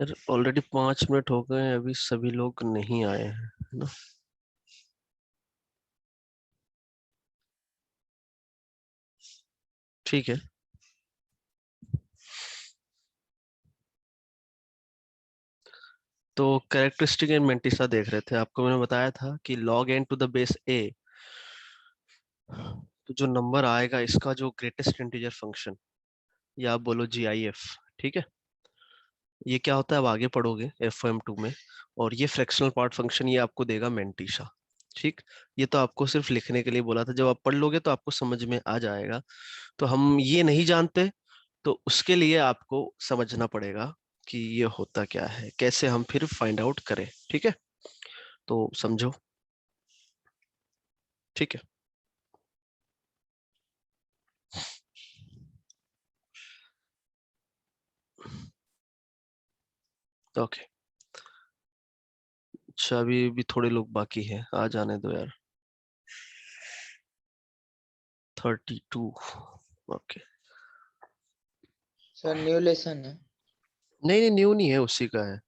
यार already 5 minute हो गए हैं, अभी सभी लोग नहीं आए हैं, है ना। ठीक है। तो कैरेक्टरिस्टिक एंड मेंटिसा देख रहे थे, आपको मैंने बताया था कि log n to the base a, तो जो नंबर आएगा इसका जो ग्रेटेस्ट इंटीजर फंक्शन, या आप बोलो जीआईएफ, ठीक है। ये क्या होता है, अब आगे पढ़ोगे एफओएम2 में। और ये फ्रैक्शनल पार्ट फंक्शन ये आपको देगा मेंटिसा। ठीक। ये तो आपको सिर्फ लिखने के लिए बोला था, जब आप पढ़ लोगे तो आपको समझ में आ जाएगा। तो हम ये नहीं जानते, तो उसके लिए आपको समझना पड़ेगा कि ये होता क्या है, कैसे हम फिर फाइंड आउट करें। ठीक है, तो समझो। ठीक है। ओके। अच्छा, अभी भी थोड़े लोग बाकी हैं, आ जाने दो यार। 32। ओके। सर न्यू लेसन है। नहीं नहीं, न्यू नहीं है, उसी का है,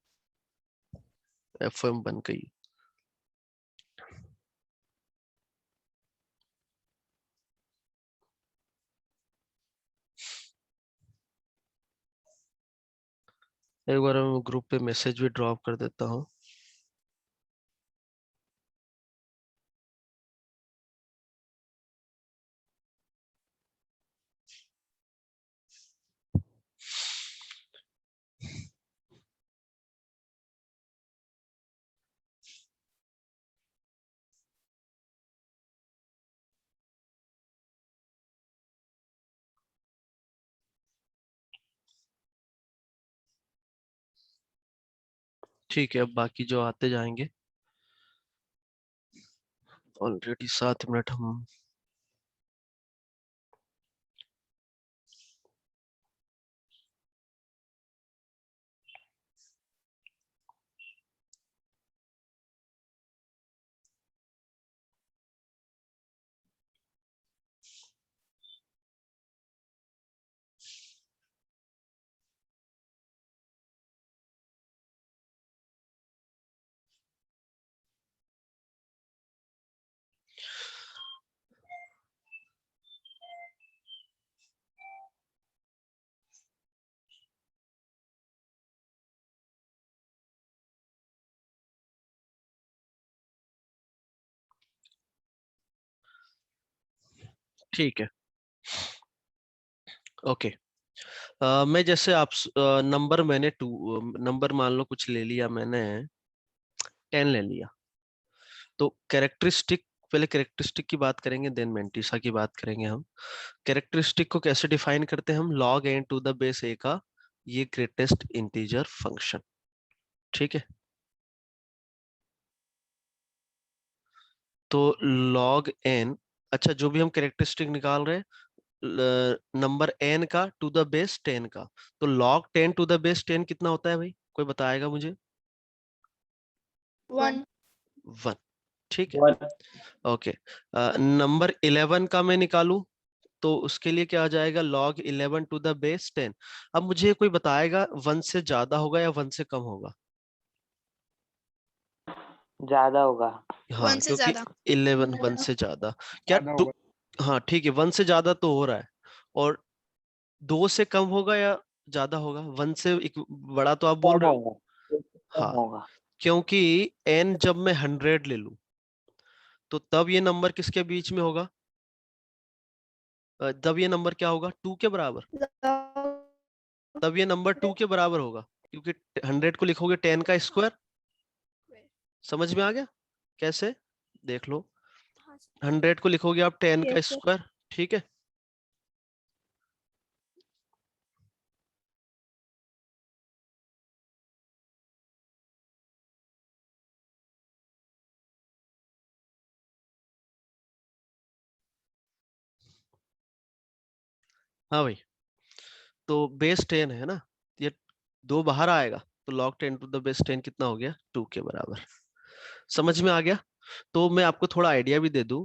एफएम बन गई। एक बार मैं ग्रुप पे मैसेज भी ड्रॉप कर देता हूँ। ठीक है, अब बाकी जो आते जाएंगे। ऑलरेडी 7 मिनट हम। ठीक है। ओके। मैं जैसे आप नंबर मैंने टू नंबर मान लो कुछ ले लिया मैंने, 10 ले लिया। तो कैरेक्टरिस्टिक, पहले कैरेक्टरिस्टिक की बात करेंगे, देन मेंटिसा की बात करेंगे हम। कैरेक्टरिस्टिक को कैसे डिफाइन करते हैं हम, log n to the base a का ये ग्रेटेस्ट इंटीजर फंक्शन। ठीक है। तो लॉग एन, अच्छा जो भी हम कैरेक्टरिस्टिक निकाल रहे हैं नंबर एन का टू द बेस 10 का, तो log 10 टू द बेस 10 कितना होता है भाई, कोई बताएगा मुझे। 1। 1। ठीक है। ओके। नंबर 11 का मैं निकालूं, तो उसके लिए क्या आ जाएगा, log 11 टू द बेस 10। अब मुझे कोई बताएगा 1 से ज्यादा होगा या 1 से कम होगा। ज्यादा होगा। हाँ, 1 से क्योंकि ज्यादा। 11 1 से ज्यादा, क्या टू। हाँ ठीक है, 1 से ज्यादा तो हो रहा है, और 2 से कम होगा या ज्यादा होगा, 1 से एक बड़ा तो आप बोल कम रहे हो। होगा। कम हाँ, होगा। क्योंकि n जब मैं 100 ले लूं, तो तब ये नंबर किसके बीच में होगा, तब ये नंबर क्या होगा, 2 के बराबर। तब ये नंबर 2 के बराबर होगा, क्योंकि 100 को लिखोगे 10 का स्क्वायर। समझ में आ गया कैसे, देख लो। 100 को लिखोगे आप 10 का स्क्वायर। ठीक है। हाँ भाई, तो बेस 10 है ना, ये 2 बाहर आएगा, तो log 10 टू द बेस 10 कितना हो गया, 2 के बराबर। समझ में आ गया। तो मैं आपको थोड़ा आइडिया भी दे दूं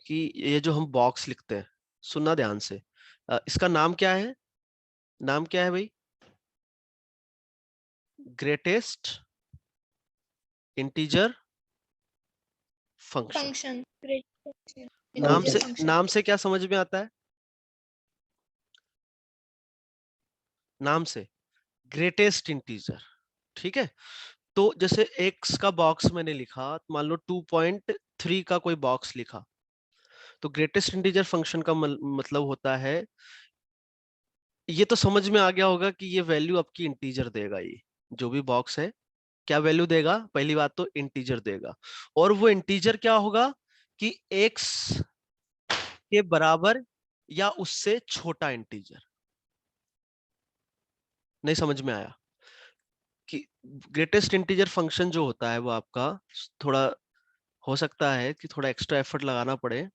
कि ये जो हम बॉक्स लिखते हैं, सुनना ध्यान से, इसका नाम क्या है, नाम क्या है भाई, greatest integer function. Function great नाम से क्या समझ में आता है? नाम से ग्रेटेस्ट इंटीजर, ठीक है। तो जैसे x का बॉक्स मैंने लिखा, मान लो 2.3 का कोई बॉक्स लिखा, तो ग्रेटेस्ट इंटीजर फंक्शन का मतलब होता है, ये तो समझ में आ गया होगा कि ये वैल्यू आपकी इंटीजर देगा। ये जो भी बॉक्स है क्या वैल्यू देगा? पहली बात तो इंटीजर देगा, और वो इंटीजर क्या होगा कि x के बराबर या उससे छोटा इंटीजर। नहीं समझ में आया? कि ग्रेटेस्ट इंटीजर फंक्शन जो होता है वो आपका थोड़ा हो सकता है कि थोड़ा एक्स्ट्रा एफर्ट लगाना पड़े,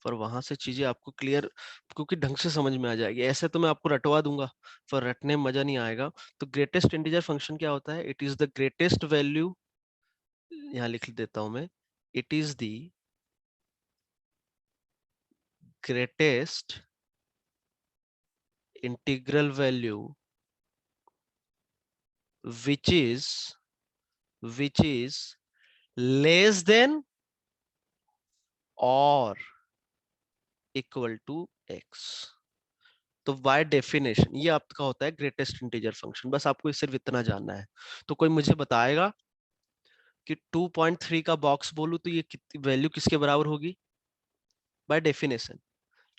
पर वहां से चीजें आपको क्लियर, क्योंकि ढंग से समझ में आ जाएगी। ऐसे तो मैं आपको रटवा दूंगा, पर रटने में मजा नहीं आएगा। तो ग्रेटेस्ट इंटीजर फंक्शन क्या होता है? It is the greatest value, यहाँ लिख देता हूं मैं, it is the greatest integral value which is less than or equal to x। तो बाय डेफिनेशन ये आपका होता है ग्रेटेस्ट इंटीजर फंक्शन। बस आपको सिर्फ इतना जानना है। तो कोई मुझे बताएगा कि 2.3 का बॉक्स बोलूं तो ये वैल्यू किसके बराबर होगी? बाय डेफिनेशन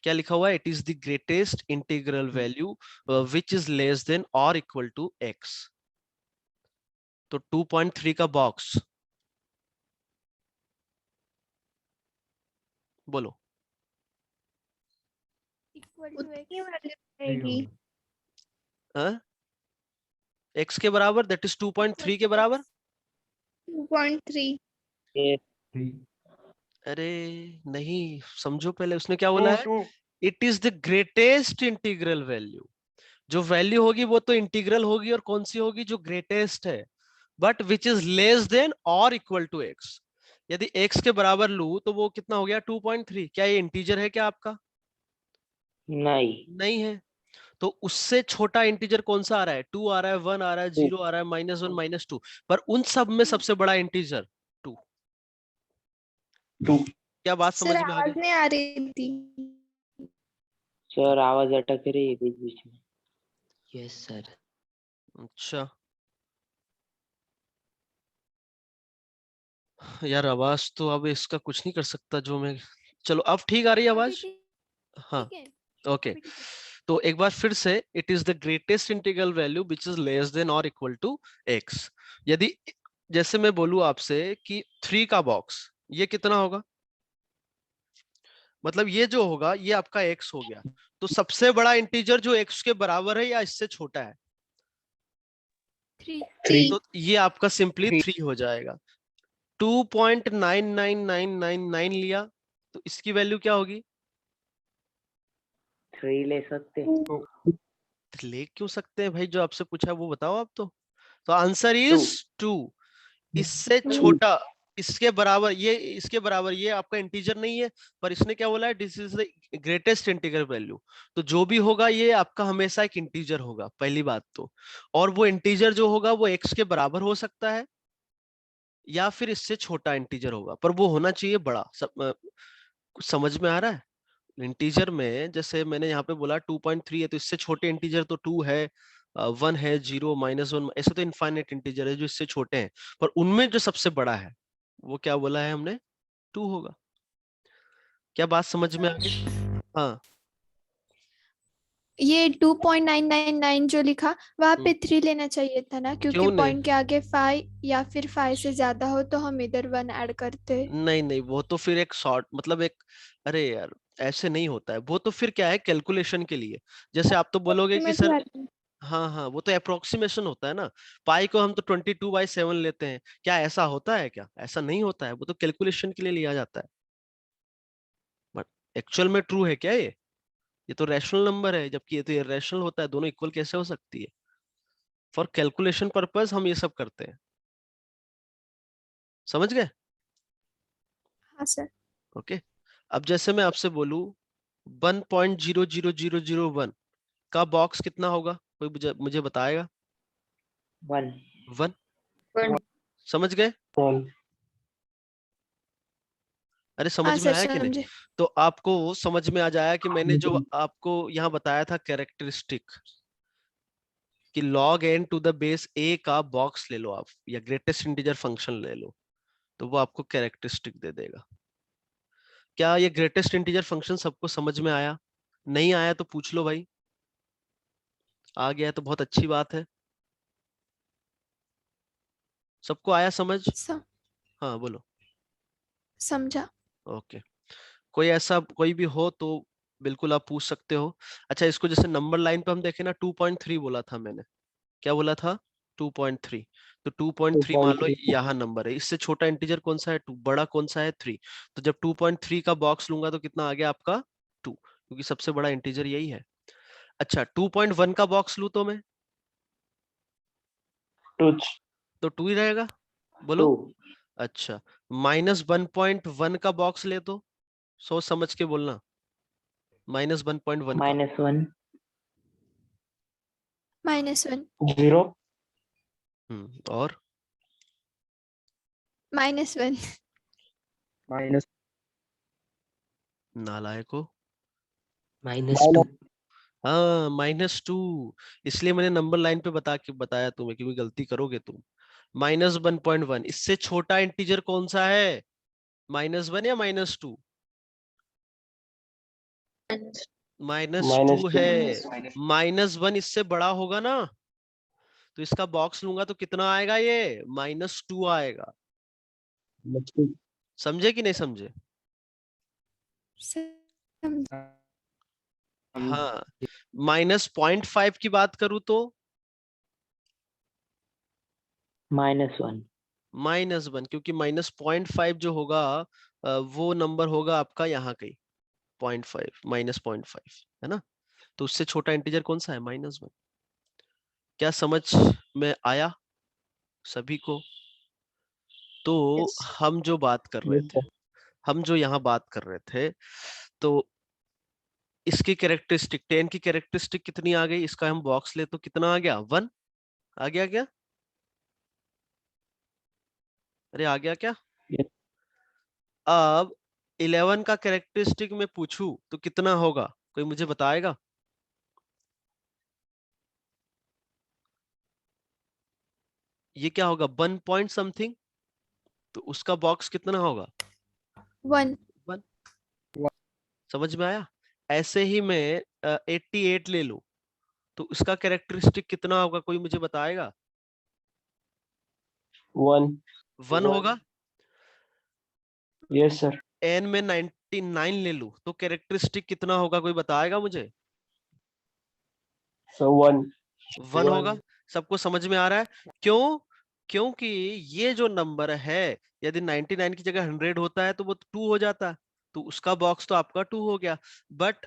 क्या लिखा हुआ है? It is the greatest integral value which is less than और इक्वल टू x। तो 2.3 का बॉक्स बोलो। उतनी वैल्यू आएगी हाँ? x के बराबर, दैट इज 2.3 के बराबर। 2.3 अरे नहीं, समझो पहले उसने क्या बोला है? It is the greatest integral value. जो वैल्यू होगी वो तो इंटीग्रल होगी, और कौन सी होगी? जो ग्रेटेस्ट है, but which is less than और इक्वल टू एक्स। यदि x के बराबर लू तो वो कितना हो गया? 2.3। क्या ये इंटीजर है क्या आपका? नहीं है। तो उससे छोटा इंटीजर कौन सा आ रहा है? 2 आ रहा है, 1 आ रहा है, 0 आ रहा है, -1, -2, पर उन सब में सबसे बड़ा इंटीजर 2। क्या बात सर समझ में आ आवाज गई? नहीं आ रही थी सर आवाज अटक रही है बीच बीच में। Yes sir. अच्छा यार, आवाज तो अब इसका कुछ नहीं कर सकता जो मैं। चलो अब ठीक आ रही है आवाज? हाँ, ओके। तो एक बार फिर से, it is the greatest integral value which is less than और इक्वल टू एक्स। यदि जैसे मैं बोलूं आपसे कि 3 का बॉक्स, ये कितना होगा? मतलब ये जो होगा ये आपका x हो गया। तो सबसे बड़ा इंटीजर जो x के बराबर है या इससे छोटा है? 3 तो ये आपका सिंपली 3 हो जाएगा। 2.99999 लिया तो इसकी वैल्यू क्या होगी? 3 ले सकते। ले क्यों सकते हैं भाई? जो आपसे पूछा है वो बताओ आप। तो आंसर इज 2। इससे छोटा, इसके बराबर, ये इसके बराबर, ये आपका इंटीजर नहीं है, पर इसने क्या बोला है? This is the greatest integral value. तो जो भी होगा ये आपका हमेशा एक इंटीजर होगा, पहली बात तो। और वो इंटीजर जो होगा वो x के बराबर हो सकता है या फिर इससे छोटा इंटीजर होगा, पर वो होना चाहिए बड़ा। कुछ समझ में आ रहा है? इंटीजर में जैसे मैंने यहाँ पे बोला 2.3 है, तो इससे छोटे इंटीजर तो 2 है, 1 है, 0, -1, ऐसे तो इनफाइनाइट इंटीजर है जो इससे छोटे हैं, पर उनमें जो सबसे बड़ा है वो क्या बोला है हमने? 2 होगा। क्या बात समझ में आ गई? हाँ। ये 2.999 जो लिखा वहां पे 3 लेना चाहिए था ना, क्योंकि क्यों नहीं? पॉइंट के आगे 5 या फिर 5 से ज्यादा हो तो हम इधर 1 ऐड करते। नहीं नहीं, वो तो फिर एक शॉर्ट, मतलब एक, अरे यार ऐसे नहीं होता है। वो तो फिर क्या है, कैलकुलेशन के लिए। जैसे आप तो बोलोगे कि सर, हाँ हाँ, वो तो अप्रोक्सीमेशन होता है ना। पाई को हम तो 22/7 लेते हैं, क्या ऐसा होता है? क्या ऐसा नहीं होता है? वो तो कैलकुलेशन के लिए लिया जाता है। बट एक्चुअल में ट्रू है क्या ये तो रैशनल नंबर है, जबकि ये तो इरेशनल होता है। दोनों इक्वल कैसे हो सकती है? फॉर कैलकुलेशन पर्पस हम ये सब करते हैं। समझ गए? हाँ सर। ओके। अब जैसे मैं आपसे बोलूं 1.00001 का बॉक्स कितना होगा? कोई मुझे बताएगा? 1 1 समझ गए? 1 अरे हाँ समझ में सर आया कि नहीं? समझे। तो आपको समझ में आ जाया कि मैंने जो आपको यहाँ बताया था कैरेक्टरिस्टिक कि log n to the base a का बॉक्स ले लो आप या ग्रेटेस्ट इंटीजर फंक्शन ले लो, तो वो आपको कैरेक्टरिस्टिक दे देगा। क्या ये ग्रेटेस्ट इंटीजर फंक्शन सबको समझ में आया? नहीं आया तो पूछ लो भाई, आ गया तो बहुत अच्छी बात है। सबको आया समझ? हाँ बोलो। समझा। ओके, कोई ऐसा कोई भी हो तो बिल्कुल आप पूछ सकते हो। अच्छा, इसको जैसे नंबर लाइन पे हम देखें ना, 2.3 बोला था मैंने, क्या बोला था? 2.3। तो 2.3 मान लो 2.3 यहाँ नंबर है, इससे छोटा इंटीजर कौन सा है? 2। बड़ा कौन सा है? 3। तो जब 2.3 का बॉक्स लूंगा तो कितना आ गया आपका? 2, क्योंकि सबसे बड़ा इंटीजर यही है। अच्छा, 2.1 का बॉक्स लू तो मैं, 2 तो 2 ही रहेगा, बोलो। 2 अच्छा, -1.1 का बॉक्स ले तो सोच समझ के बोलना, -1.1 का। -1 -1 0 और -1 माइनस नालायको, -2 हाँ -2। इसलिए मैंने नंबर लाइन पे बताया तुम्हें, क्योंकि गलती करोगे तुम। -1.1, इससे छोटा इंटीजर कौन सा है? -1 या -2? -2 है। -1 इससे बड़ा होगा ना, तो इसका बॉक्स लूंगा तो कितना आएगा? ये -2 आएगा। समझे कि नहीं समझे? हाँ, -0.5 की बात करूं तो -1 -1, क्योंकि -0.5 जो होगा वो नंबर होगा आपका यहाँ कहीं 0.5, -0.5 है ना। तो उससे छोटा इंटीजर कौन सा है? -1। क्या समझ में आया सभी को? तो हम जो बात कर रहे थे, हम जो यहाँ बात कर रहे थे, तो इसकी कैरेक्टरिस्टिक 10 की कैरेक्टरिस्टिक कितनी आ गई? इसका हम बॉक्स ले तो कितना आ गया? 1 आ गया क्या? अरे आ गया क्या? Yes. अब 11 का कैरेक्टरिस्टिक में पूछूं तो कितना होगा? कोई मुझे बताएगा? ये क्या होगा? 1 पॉइंट समथिंग, तो उसका बॉक्स कितना होगा? 1 1। समझ में आया? ऐसे ही मैं 88 ले लूं तो उसका कैरेक्टरिस्टिक कितना होगा? कोई मुझे बताएगा? 1 1 होगा। यस सर n में 99 ले लूं तो कैरेक्टरिस्टिक कितना होगा? कोई बताएगा मुझे? सो 1 1 होगा। सबको समझ में आ रहा है? क्यों? क्योंकि ये जो नंबर है, यदि 99 की जगह 100 होता है तो वो 2 हो जाता, तो उसका बॉक्स तो आपका 2 हो गया। बट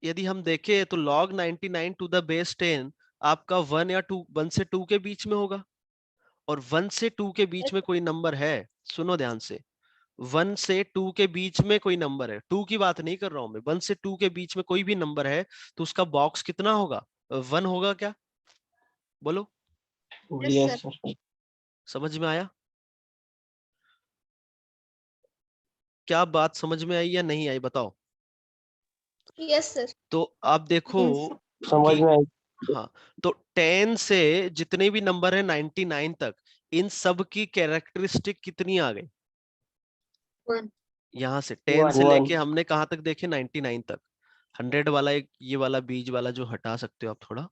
यदि हम देखें तो log 99 टू द बेस 10 आपका 1 या 2, 1 से 2 के बीच में होगा। और 1 से 2 के बीच में कोई नंबर है, सुनो ध्यान से, 1 से 2 के बीच में कोई नंबर है, 2 की बात नहीं कर रहा हूं मैं, 1 से 2 के बीच में कोई भी नंबर है, तो उसका बॉक्स कितना होगा? 1 होगा क्या? बोलो। यस सर समझ में आया? क्या बात समझ में आई या नहीं आई बताओ? Yes sir. तो आप देखो समझ कि में आई हाँ, तो 10 से जितने भी नंबर है 99 तक, इन सब की कैरेक्टरिस्टिक कितनी आ गई? यहाँ से 10 से 1 लेके हमने कहाँ तक देखे? 99 तक। 100 वाला एक ये वाला बीज वाला जो हटा सकते हो आप थोड़ा,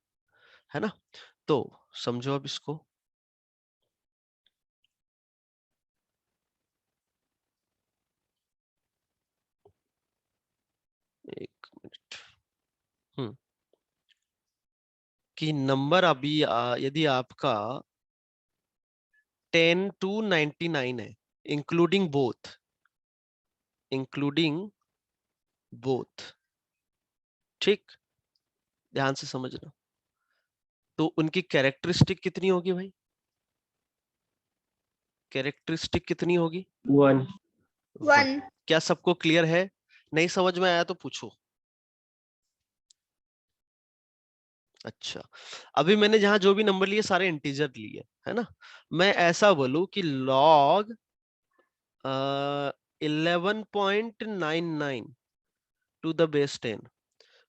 है ना। तो समझो अब इसको। एक मिनट। कि नंबर अभी यदि आपका 10 to 99 है, इंक्लूडिंग बोथ, ठीक, ध्यान से समझना। तो उनकी कैरेक्टरिस्टिक कितनी होगी भाई? कैरेक्टरिस्टिक कितनी होगी? 1 1 क्या सबको क्लियर है? नहीं समझ में आया तो पूछो। अच्छा, अभी मैंने जहां जो भी नंबर लिए सारे इंटीजर लिए है ना। मैं ऐसा बोलूं कि log 11.99 टू द बेस 10,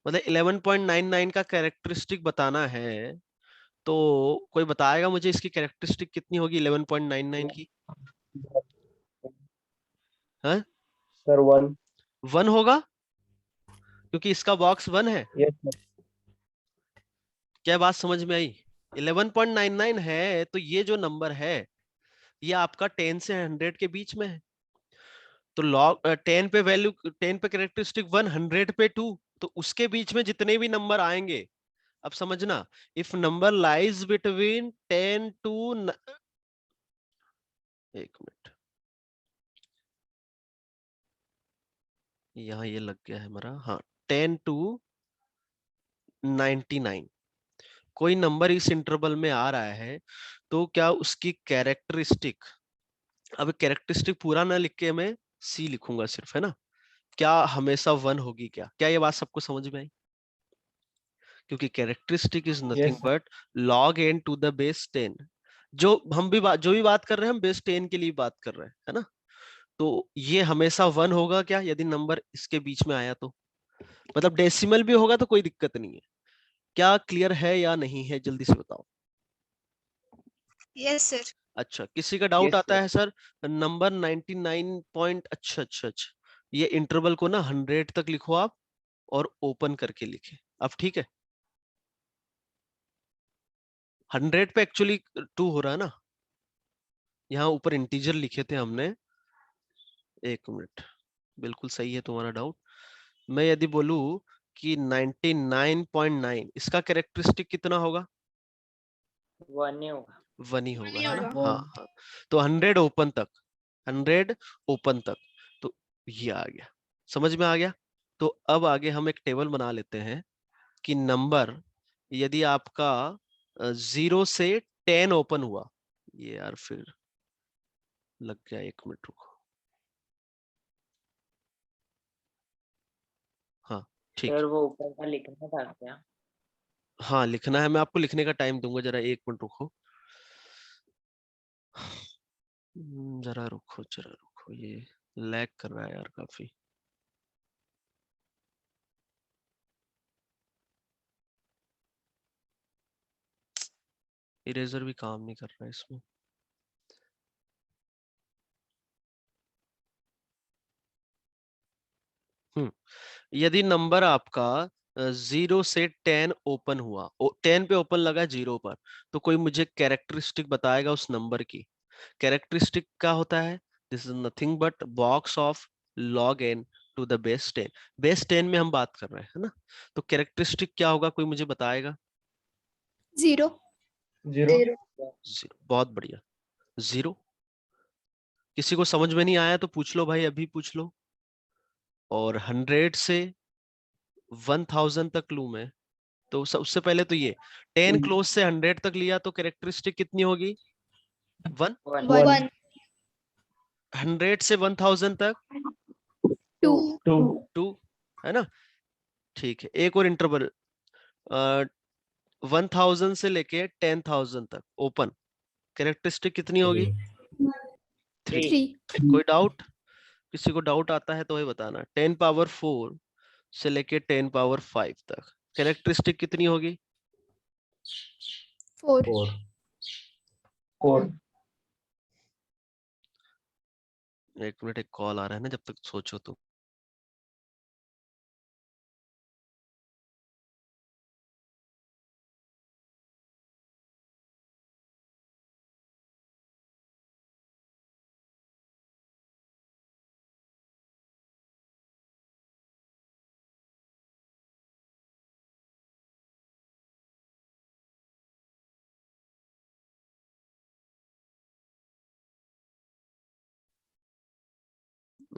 मतलब 11.99 का कैरेक्टरिस्टिक बताना है, तो कोई बताएगा मुझे इसकी कैरेक्टरिस्टिक कितनी होगी 11.99 की? है सर 1। 1 होगा क्योंकि इसका बॉक्स 1 है। Yes sir. क्या बात समझ में आई? 11.99 है तो ये जो नंबर है ये आपका 10 से 100 के बीच में है। तो log 10 पे वैल्यू, 10 पे कैरेक्टरिस्टिक 1, 100 पे 2, तो उसके बीच में जितने भी नंबर आएंगे, अब समझना, if number lies between 10 to, एक मिनट, यहाँ ये लग गया है हमारा, हाँ, 10 टू 99, कोई नंबर इस इंटरवल में आ रहा है, तो क्या उसकी कैरेक्टरिस्टिक, अब कैरेक्टरिस्टिक पूरा ना लिख के मैं सी लिखूंगा सिर्फ, है ना, क्या हमेशा 1 होगी? क्या क्या ये बात सबको समझ में आई? क्योंकि characteristic is nothing yes sir. But log n to the base 10। जो भी बात कर रहे हैं हम बेस 10 के लिए बात कर रहे हैं, है ना। तो ये हमेशा 1 होगा क्या यदि नंबर इसके बीच में आया तो, मतलब डेसिमल भी होगा तो कोई दिक्कत नहीं है। क्या क्लियर है या नहीं है, जल्दी से बताओ। Yes sir. अच्छा, किसी का डाउट यस आता सर। है सर? नंबर 99 पॉइंट, अच्छा अच्छा अच्छा, ये इंटरवल को ना 100 तक लिखो आप, और ओपन करके लिखे। अब ठीक है, 100 पे एक्चुअली 2 हो रहा है ना, यहाँ ऊपर इंटीजर लिखे थे हमने। एक मिनट, बिल्कुल सही है तुम्हारा डाउट। मैं यदि बोलूं कि 99.9, इसका कैरेक्टरिस्टिक कितना होगा? 1 ही होगा। 1 ही होगा, है ना। होगा। हाँ हाँ, तो 100 ओपन तक, 100 ओपन तक, तो ये आ गया, समझ में आ गया। तो अब आगे हम एक टेबल बना लेते हैं कि नंबर यदि आपका 0 से 10 ओपन हुआ, ये यार फिर लग गया, एक मिनट रुको, हाँ ठीक सर है। वो ऊपर का लिखना था क्या? हाँ लिखना है, मैं आपको लिखने का टाइम दूंगा, जरा एक मिनट रुको। जरा रुको, ये लैग कर रहा है यार काफी। इरेजर भी काम नहीं कर रहा है इसमें। यदि नंबर आपका 0 से 10 ओपन हुआ, 10 पे ओपन लगा 0 पर, तो कोई मुझे कैरेक्टरिस्टिक बताएगा उस नंबर की। कैरेक्टरिस्टिक क्या होता है? This is nothing but box of log n to the base 10। Base 10 में हम बात कर रहे हैं, है ना। तो कैरेक्टरिस्टिक क्या होगा, कोई मुझे बताएगा? 0। 0। 0, बहुत बढ़िया, 0। किसी को समझ में नहीं आया तो पूछ लो भाई, अभी पूछ लो। और 100 से 1000 तक लूं मैं, तो सबसे पहले तो ये 10 क्लोज से 100 तक लिया तो कैरेक्टरिस्टिक कितनी होगी? 1। 1। 1। 100 से 1000 तक 2। 2। 2, है ना। ठीक है, एक और इंटरवल, 1000 से लेके 10,000 तक ओपन, कैरेक्टरिस्टिक कितनी होगी? 3। 3। कोई डाउट? किसी को डाउट आता है तो वही बताना। 10 पावर 4 से लेके 10 पावर 5 तक कैरेक्टरिस्टिक कितनी होगी? 4। 4। एक मिनट, एक कॉल आ रहा है ना, जब तक सोचो तुम।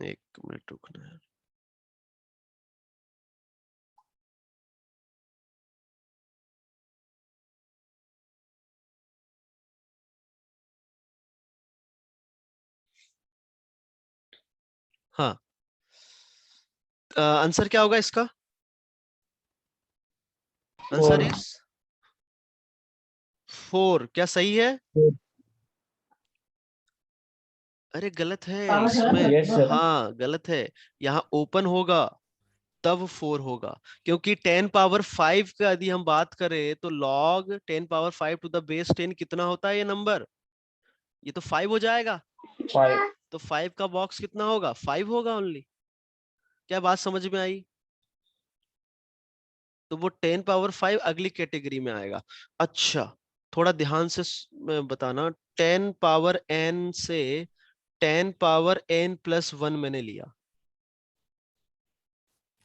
एक मिनट रुकना है। हाँ, आंसर क्या होगा इसका? आंसर 4। इज 4 क्या सही है? Four. अरे गलत है इसमें। Yes, sir. हाँ गलत है। यहाँ ओपन होगा तब 4 होगा, क्योंकि 10 पावर 5 का यदि हम बात करें तो log 10 power 5 to the base 10 कितना होता है ये नंबर? ये तो 5 हो जाएगा। 5. तो 5 का बॉक्स कितना होगा? 5 होगा ओनली। क्या बात समझ में आई? तो वो 10 पावर 5 अगली कैटेगरी में आएगा। अच्छा, थोड़ा ध्यान से बताना। 10 पावर n से 10 पावर n प्लस 1 मैंने लिया।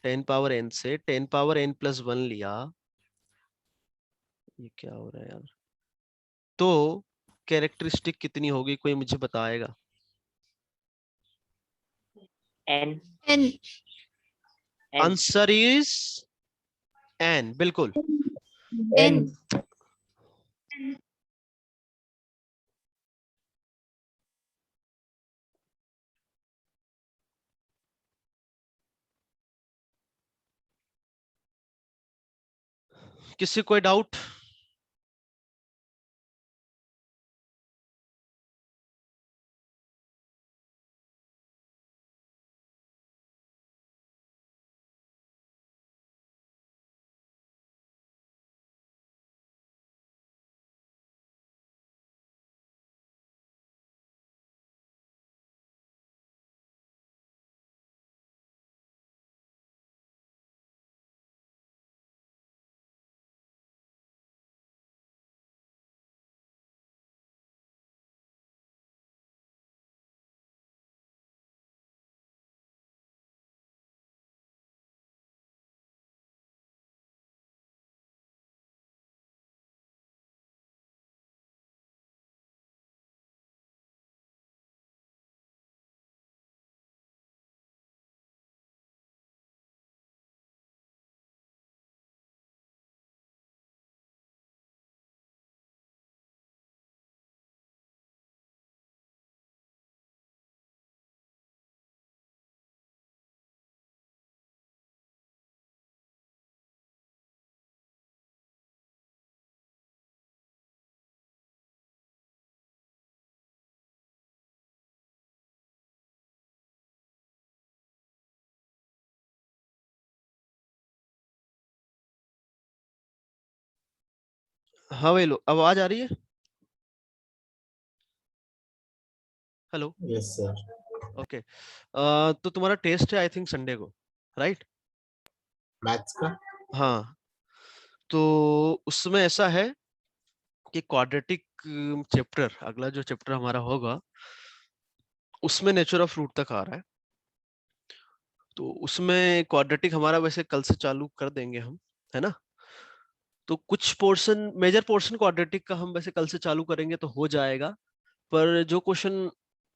10 पावर n से 10 पावर n प्लस 1 लिया। ये क्या हो रहा है यार? तो कैरेक्टरिस्टिक कितनी होगी, कोई मुझे बताएगा? N n N answer is n, बिल्कुल। n किसी कोई डाउट? हाँ भाई लो, आवाज आ रही है? हेलो। Yes sir. ओके। तो तुम्हारा टेस्ट है आई थिंक संडे को, राइट? मैथ्स का। हाँ, तो उसमें ऐसा है कि क्वाड्रेटिक चैप्टर, अगला जो चैप्टर हमारा होगा उसमें नेचर ऑफ फ्रूट तक आ रहा है। तो उसमें क्वाड्रेटिक हमारा वैसे कल से चालू कर देंगे हम, है ना? तो कुछ पोर्शन, मेजर पोर्शन क्वाड्रेटिक का हम वैसे कल से चालू करेंगे तो हो जाएगा। पर जो क्वेश्चन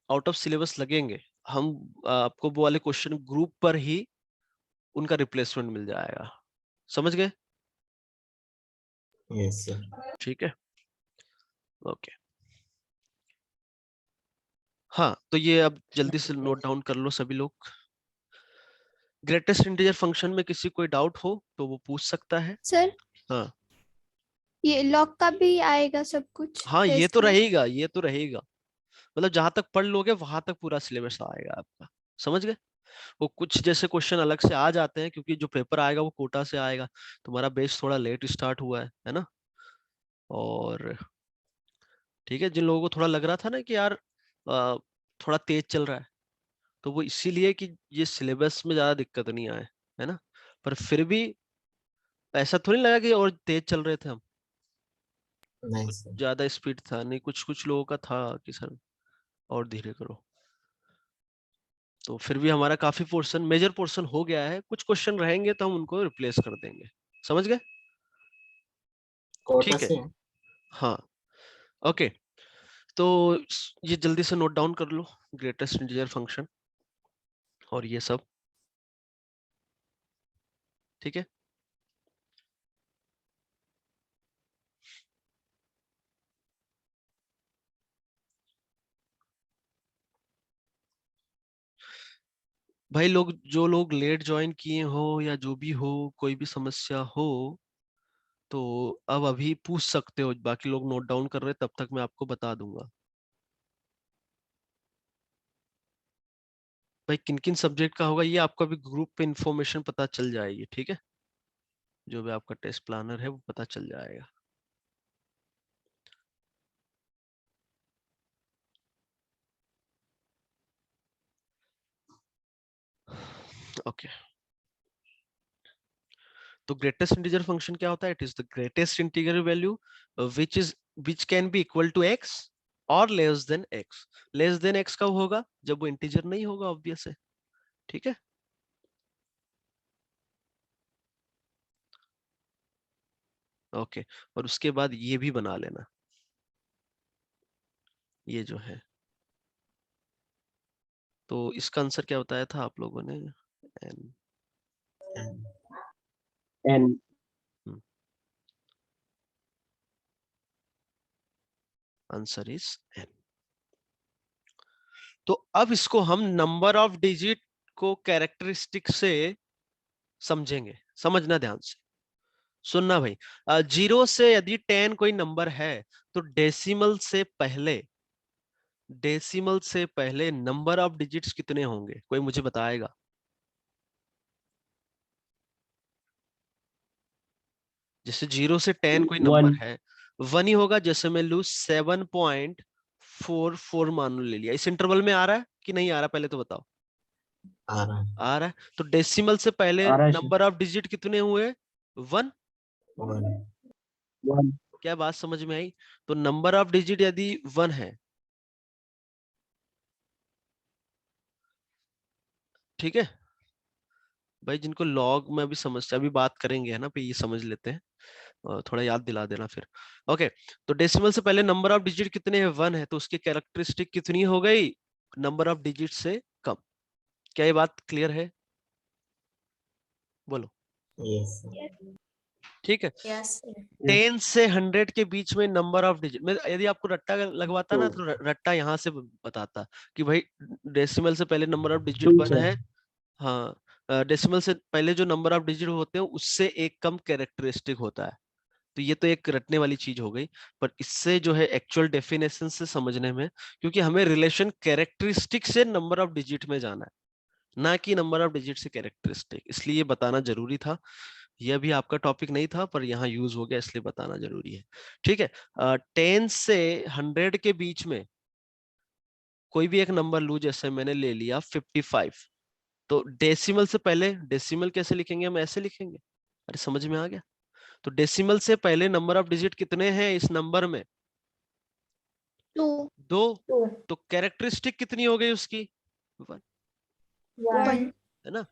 आउट ऑफ सिलेबस लगेंगे, हम आपको वो वाले क्वेश्चन ग्रुप पर ही उनका रिप्लेसमेंट मिल जाएगा। समझ गए? Yes sir. ठीक है, ओके। हाँ, तो ये अब जल्दी से नोट डाउन कर लो सभी लोग। ग्रेटेस्ट इंटीजर फंक्शन में किसी कोई डाउट हो तो वो पूछ सकता है। सर हाँ ये लॉग का भी आएगा सब कुछ हाँ, ये टेस्ट तो में? रहेगा, ये तो रहेगा। मतलब जहां तक पढ़ लोगे वहां तक पूरा सिलेबस आएगा आपका। समझ गए? वो कुछ जैसे क्वेश्चन अलग से आ जाते हैं क्योंकि जो पेपर आएगा वो कोटा से आएगा। तुम्हारा बेस थोड़ा लेट स्टार्ट हुआ है ना? और ठीक है, जिन लोगों को थोड़ा लग रहा था ना कि यार थोड़ा तेज चल रहा है, तो वो इसीलिए कि ये सिलेबस में ज्यादा दिक्कत नहीं आए, है ना? पर फिर भी ऐसा थोड़ी लगा कि और तेज चल रहे थे हम, नहीं कुछ सर। ज्यादा स्पीड था नहीं, कुछ कुछ लोगों का था कि सर और धीरे करो। तो फिर भी हमारा काफी पोर्शन, मेजर पोर्शन हो गया है। कुछ क्वेश्चन रहेंगे तो हम उनको रिप्लेस कर देंगे। समझ गए? कोटा ठीक है। से। हाँ, ओके। तो ये जल्दी से नोट डाउन कर लो, ग्रेटेस्ट इंटीजर फंक्शन और ये सब। ठीक है, भाई लोग, जो लोग लेट ज्वाइन किए हो या जो भी हो, कोई भी समस्या हो तो अब अभी पूछ सकते हो, बाकी लोग नोट डाउन कर रहे हैं, तब तक मैं आपको बता दूंगा। भाई किन किन सब्जेक्ट का होगा ये आपको अभी ग्रुप पे इंफॉर्मेशन पता चल जाएगी, ठीक है। जो भी आपका टेस्ट प्लानर है वो पता चल जाएगा। ओके, तो ग्रेटेस्ट इंटीजर फंक्शन क्या होता है? It is the greatest integer value which can be equal to x और less than x. Less than x कब होगा? जब वो इंटीजर नहीं होगा, ऑब्वियस है, ठीक है। ओके, और उसके बाद ये भी बना लेना, ये जो है। तो इसका आंसर क्या बताया था आप लोगों ने? N. N. Answer is n. तो अब इसको हम नंबर ऑफ डिजिट को कैरेक्टरिस्टिक से समझेंगे। समझना ध्यान से, सुनना भाई। 0 से यदि 10 कोई नंबर है तो डेसिमल से पहले नंबर ऑफ डिजिट्स कितने होंगे? कोई मुझे बताएगा? जैसे 0 से 10 कोई नंबर 1. है, 1 ही होगा। जैसे मैं लू 7.44 मान ले लिया, इस इंटरवल में आ रहा है कि नहीं आ रहा? पहले तो बताओ। आ रहा है। आ रहा है, तो डेसिमल से पहले आ रहा है सर. नंबर ऑफ डिजिट कितने हुए? 1। 1 1. क्या बात समझ में आई? तो नंबर ऑफ डिजिट यदि 1 है, ठीक है भाई। जिनको लॉग में अभी समस्या, अभी बात करेंगे है ना, पे ये समझ लेते हैं, थोड़ा याद दिला देना फिर। ओके, तो डेसिमल से पहले नंबर ऑफ डिजिट कितने हैं? 1 है, तो उसकी कैरेक्टरिस्टिक कितनी हो गई? नंबर ऑफ डिजिट से कम। क्या ये बात क्लियर है? बोलो। यस ठीक है। Yes. 10 से 100 के बीच में नंबर ऑफ डिजिट में यदि आपको रट्टा लगवाता ना, तो रट्टा यहाँ से बताता कि भाई डेसिमल से पहले नंबर ऑफ डिजिट 2 1 सर. है। हाँ, डेसिमल से पहले जो नंबर ऑफ डिजिट होते हैं उससे एक कम कैरेक्टरिस्टिक होता है। तो ये तो एक रटने वाली चीज हो गई, पर इससे जो है एक्चुअल डेफिनेशन से समझने में, क्योंकि हमें रिलेशन कैरेक्टरिस्टिक से नंबर ऑफ डिजिट में जाना है, ना कि नंबर ऑफ डिजिट से कैरेक्टरिस्टिक, इसलिए बताना जरूरी था। यह भी आपका टॉपिक नहीं था पर यहाँ यूज हो गया, इसलिए बताना जरूरी है, ठीक है। 10 से 100 के बीच में कोई भी एक नंबर लू, जैसे मैंने ले लिया 55, तो डेसिमल से पहले, डेसिमल कैसे लिखेंगे? हम ऐसे लिखेंगे। अरे समझ में आ गया? तो डेसिमल से पहले नंबर ऑफ डिजिट कितने हैं इस नंबर में? 2. 2। तो कैरेक्टरिस्टिक कितनी हो गई उसकी? 1, 1. है ना।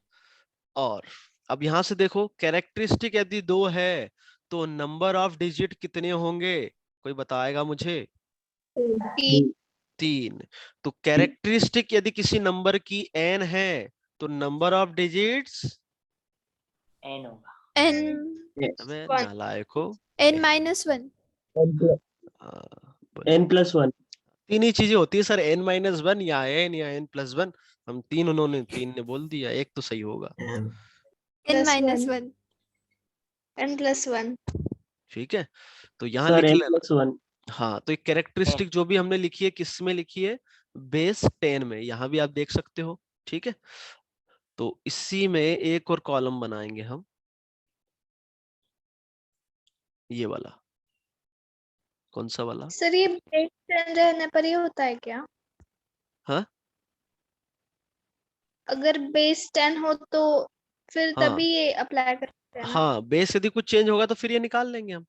और अब यहां से देखो, कैरेक्टरिस्टिक यदि 2 है तो नंबर ऑफ डिजिट कितने होंगे? कोई बताएगा मुझे? 3. 3। तो कैरेक्टरिस्टिक यदि किसी नंबर की n है तो नंबर ऑफ डिजिट्स N होगा। N. अबे 1. नालायको, N minus 1. बोलो। N plus 1. तीन ही चीजें होती है सर, n-1 या n+1। हम तीन, उन्होंने 3 ने बोल दिया, एक तो सही होगा। N N minus 1. N plus 1. ठीक है, तो यहाँ सर लिख N लेना। plus 1. हाँ, तो एक कैरेक्टरिस्टिक जो भी हमने लिखी है, किस में लिखी है? बेस 10 में। यहाँ भी आप देख सकते हो, ठीक है। तो इसी में एक और कॉलम बनाएंगे हम, ये वाला। कौन सा वाला? सर ये बेस 10 रहने पर ही होता है क्या? हाँ अगर बेस 10 हो तो फिर हाँ तभी ये अप्लाई कर सकते हैं ना? हाँ, बेस यदि कुछ चेंज होगा तो फिर ये निकाल लेंगे हम।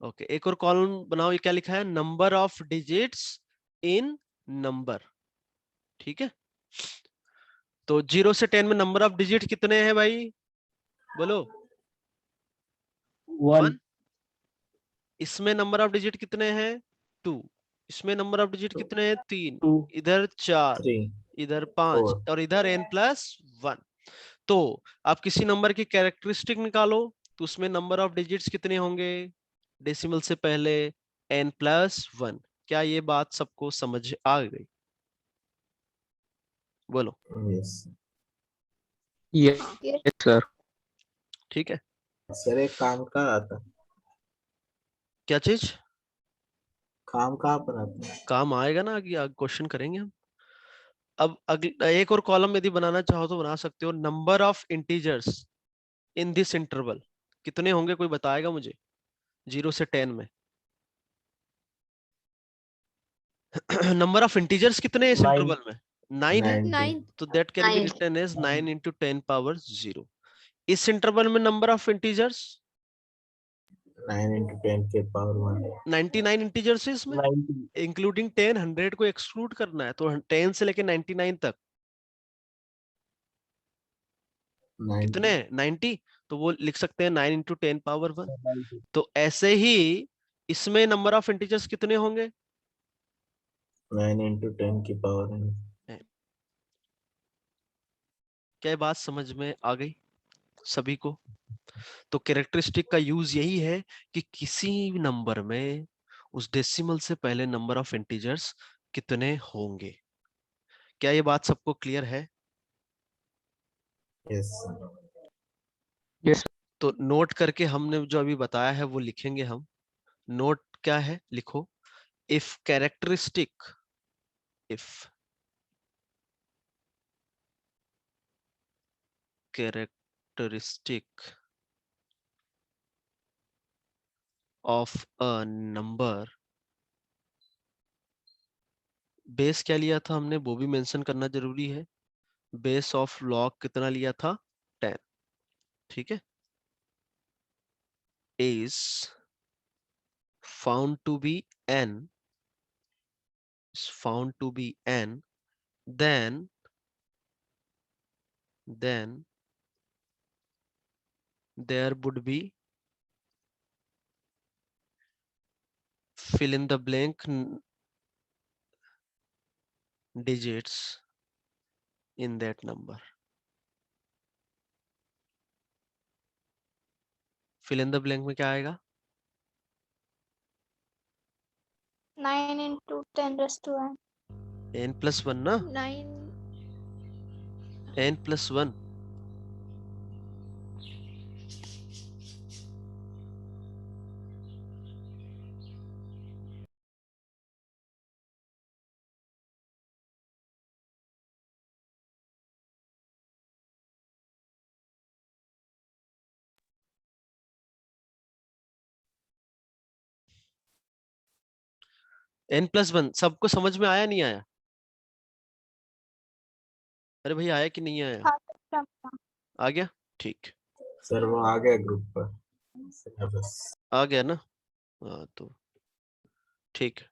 ओके, एक और कॉलम बनाओ। ये क्या लिखा है? Number of digits in number, ठीक है। तो 0 से 10 में नंबर ऑफ डिजिट कितने हैं भाई? बोलो। 1. 1। इसमें नंबर ऑफ डिजिट कितने हैं? 2। इसमें नंबर ऑफ डिजिट कितने हैं? 3। 2. इधर 4, 3 इधर 5 4 और इधर n+1। तो आप किसी नंबर की कैरेक्टरिस्टिक निकालो, तो उसमें नंबर ऑफ डिजिट्स कितने होंगे डेसिमल से पहले? n+1। क्या ये बात सबको समझ आ गई? बोलो। Yes. Yes, Yes. yes, sir. ठीक है, सर एक काम कहाँ आता? क्या चीज काम कहाँ पर आता है? काम आएगा ना, आगे क्वेश्चन करेंगे हम। अब अगला एक और कॉलम यदि बनाना चाहो तो बना सकते हो। Number of integers in this interval कितने होंगे, कोई बताएगा मुझे 0 से 10 में? नंबर ऑफ इंटीजर्स कितने हैं इस 9. इंटरवल में? 9 है, 90. 9. तो that can be 9. Written as 9 into 10 power 0। इस इंटरवल में नंबर ऑफ इंटीजर्स 9 into 10 के पावर 1. 99 इंटीजर्स है इसमें, 90. इंक्लूडिंग 10, 100 को एक्सक्लूड करना है, तो 10 से लेके 99 तक 90. कितने हैं? 90। तो वो लिख सकते हैं 9 into 10 power 1। 90. तो ऐसे ही इसमें नंबर ऑफ इंटीजर्स कितने होंगे? 9 into 10 की पावर 1. क्या ये बात समझ में आ गई सभी को? तो कैरेक्टरिस्टिक का यूज यही है कि किसी नंबर में उस डेसिमल से पहले नंबर ऑफ इंटीजर्स कितने होंगे। क्या ये बात सबको क्लियर है? Yes. Yes, sir. तो नोट करके हमने जो अभी बताया है वो लिखेंगे हम। नोट क्या है, लिखो। If characteristic of a number, base क्या लिया था हमने वो भी मेंशन करना जरूरी है। बेस ऑफ लॉग कितना लिया था? 10। ठीक है, is found to be n, then there would be fill in the blank digits in that number। fill in the blank में क्या आएगा? 9 into 10 raised to n. n plus 1 ना, 9. n plus 1। n plus 1 सबको समझ में आया नहीं आया? अरे भाई आया कि नहीं आया? हाँ, आ गया, ठीक। सर वो आ गया ग्रुप पर सिलेबस। आ गया ना? हाँ तो ठीक है,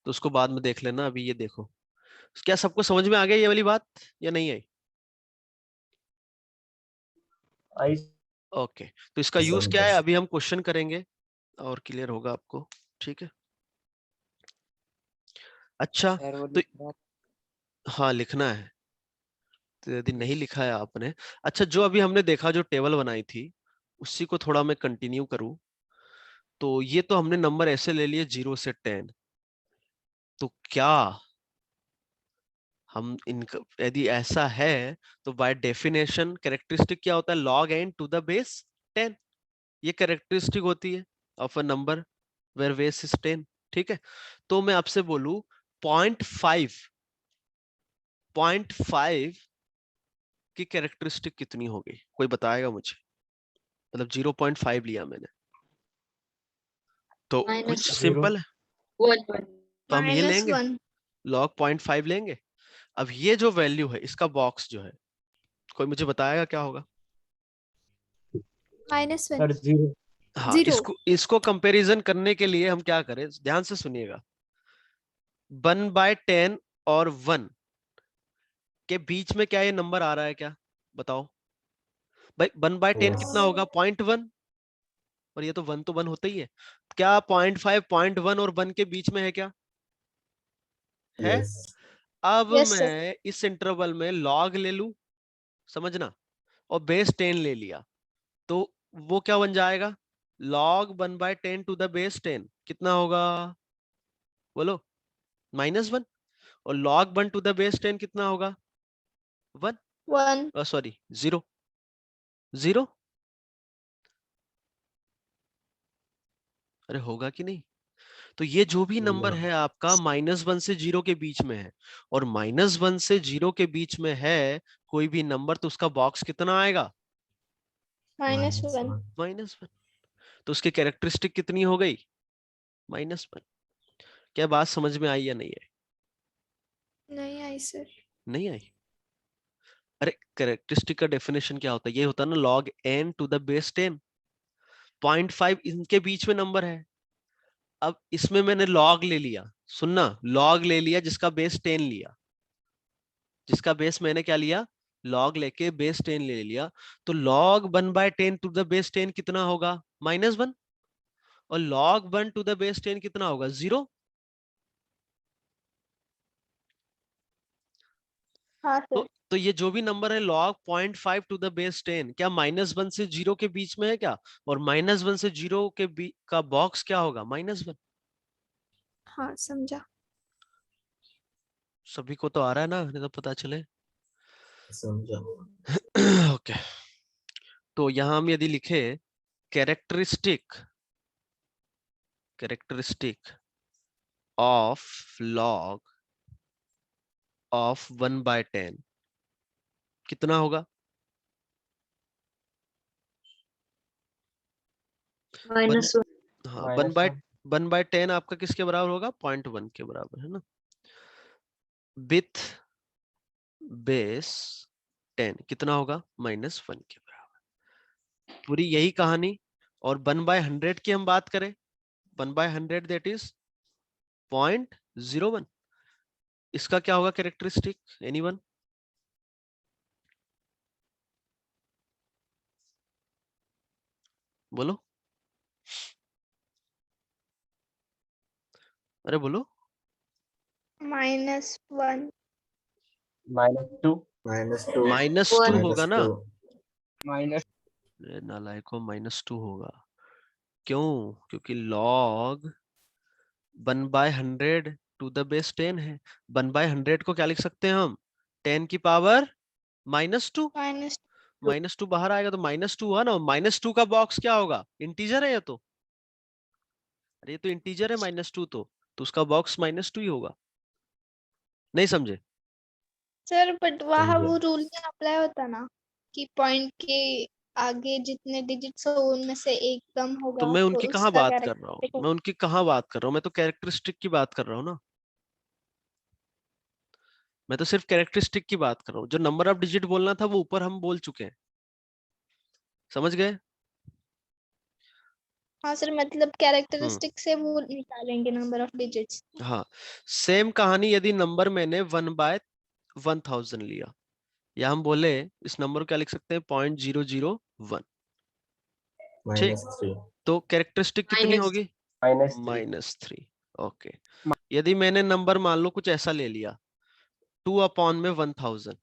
तो उसको बाद में देख लेना। अभी ये देखो, क्या सबको समझ में आ गया ये वाली बात या नहीं आई? I. ओके, तो इसका यूज क्या है समझ। अभी हम क्वेश्चन करेंगे और क्लियर होगा आपको। ठीक है, अच्छा सर वो तो लिखना हाँ लिखना है, तो यदि नहीं लिखा है आपने। अच्छा, जो अभी हमने देखा, जो टेबल बनाई थी उसी को थोड़ा मैं कंटिन्यू करूं। तो ये तो हमने नंबर ऐसे ले लिए 0 से 10। तो क्या हम इनका यदि ऐसा है तो बाय डेफिनेशन कैरेक्टरिस्टिक क्या होता है? Log n to the base 10। ये कैरेक्टरिस्टिक होती है of a number where base is 10। ठीक है, तो मैं आपसे बोलूं 0.5 की कैरेक्टरिस्टिक कितनी होगी, कोई बताएगा मुझे? मतलब 0.5 लिया मैंने तो कुछ -1. सिंपल है, तो हम ये लेंगे, -1. log 0.5 लेंगे। अब ये जो वैल्यू है इसका बॉक्स जो है, कोई मुझे बताएगा क्या होगा? -1. Sir, 0. हाँ, 0. इसको कंपैरिजन करने के लिए हम क्या करें, ध्यान से सुनिएगा। 1/10 और 1 के बीच में क्या ये नंबर आ रहा है क्या? बताओ भाई, 1/10 कितना Yes. होगा? 0.1। और ये तो 1 तो 1 होता ही है। क्या 0.5 0.1 और 1 के बीच में है क्या? है। Yes. अब Yes, sir. मैं इस इंटरवल में लॉग ले लूं, समझना, और बेस 10 ले लिया, तो वो क्या बन जाएगा? log 1/10 टू द बेस 10 कितना होगा? बोलो। -1। और log 1 to the base 10 कितना होगा? 1, 1. सॉरी 0, 0। अरे होगा कि नहीं? तो ये जो भी नंबर है आपका -1 से 0 के बीच में है, और -1 से 0 के बीच में है कोई भी नंबर, तो उसका बॉक्स कितना आएगा? -1. -1। तो उसकी कैरेक्टरिस्टिक कितनी हो गई? -1। क्या बात समझ में आई या नहीं है? नहीं आई सर. नहीं आई? अरे कैरेक्टरिस्टिक का डेफिनेशन क्या होता है? ये होता है ना log n to the base 10। 0.5 इनके बीच में नंबर है। अब इसमें मैंने log ले लिया, सुनना, log ले लिया जिसका बेस 10 लिया, जिसका बेस मैंने क्या लिया? log लेके बेस 10 ले लिया। तो log 1/10 to the base 10 कितना होगा? -1। और log 1 to the base 10 कितना होगा? 0। हाँ सर. तो ये जो भी नंबर है log 0.5 to the base 10, क्या -1 से 0 के बीच में है क्या? और -1 से 0 के का बॉक्स क्या होगा? -1। हाँ समझा. सभी को तो आ रहा है ना? नहीं तो पता चले। समझा। ओके। तो यहां हम यदि लिखे कैरेक्टरिस्टिक ऑफ log ऑफ 1/10 कितना होगा? -1. हाँ, -1. 1/10 आपका किसके बराबर होगा? 0.1 के बराबर, है ना? विथ बेस 10 कितना होगा? -1 के बराबर। पूरी यही कहानी। और 1/100 की हम बात करें, 1/100 दैट इज 0.01। इसका क्या होगा कैरेक्टरिस्टिक? एनीवन? बोलो, अरे बोलो। -1. -2. -2 -2 होगा ना? -. अरे नालायको, -2 होगा। क्यों? क्योंकि log 1/100 टू द बेस 10 है। 1/100 को क्या लिख सकते हैं हम? 10 की पावर -2। -2 बाहर आएगा तो -2 हुआ ना। -2 का बॉक्स क्या होगा? इंटीजर है ये तो। अरे ये तो इंटीजर है -2, तो उसका बॉक्स -2 ही होगा। नहीं समझे? सर बट वहाँ समझा। वो रूल में अप्लाई होता ना कि पॉइंट के आगे जितने डिजिट्स हो उनमें से एक कम तो होगा मैं तो उनकी कहाँ उसका बात कर रहा हूँ? कैरेक्टरिस्टिक. मैं उनकी कहाँ बात कर रहा हूँ? मैं तो कैरेक्टरिस्टिक की बात कर रहा हूँ ना। मैं तो सिर्फ कैरेक्टरिस्टिक की बात कर रहा हूँ। जो नंबर ऑफ डिजिट बोलना था वो ऊपर हम बोल चुके हैं। समझ गए? हाँ सर मतलब कैरेक्टरिस्टिक से वो निकालेंगे नंबर ऑफ डिजिट्स. हाँ, सेम कहानी यदि नंबर मैंने 1/1000 लिया, या हम बोले इस नंबर को क्या लिख सकते हैं? 0.001। ठीक। -3 तो कैरेक्टरिस्टिक कितनी होगी? -3. -3। ओके। यदि मैंने नंबर मान लो कुछ ऐसा ले लिया 2/1000,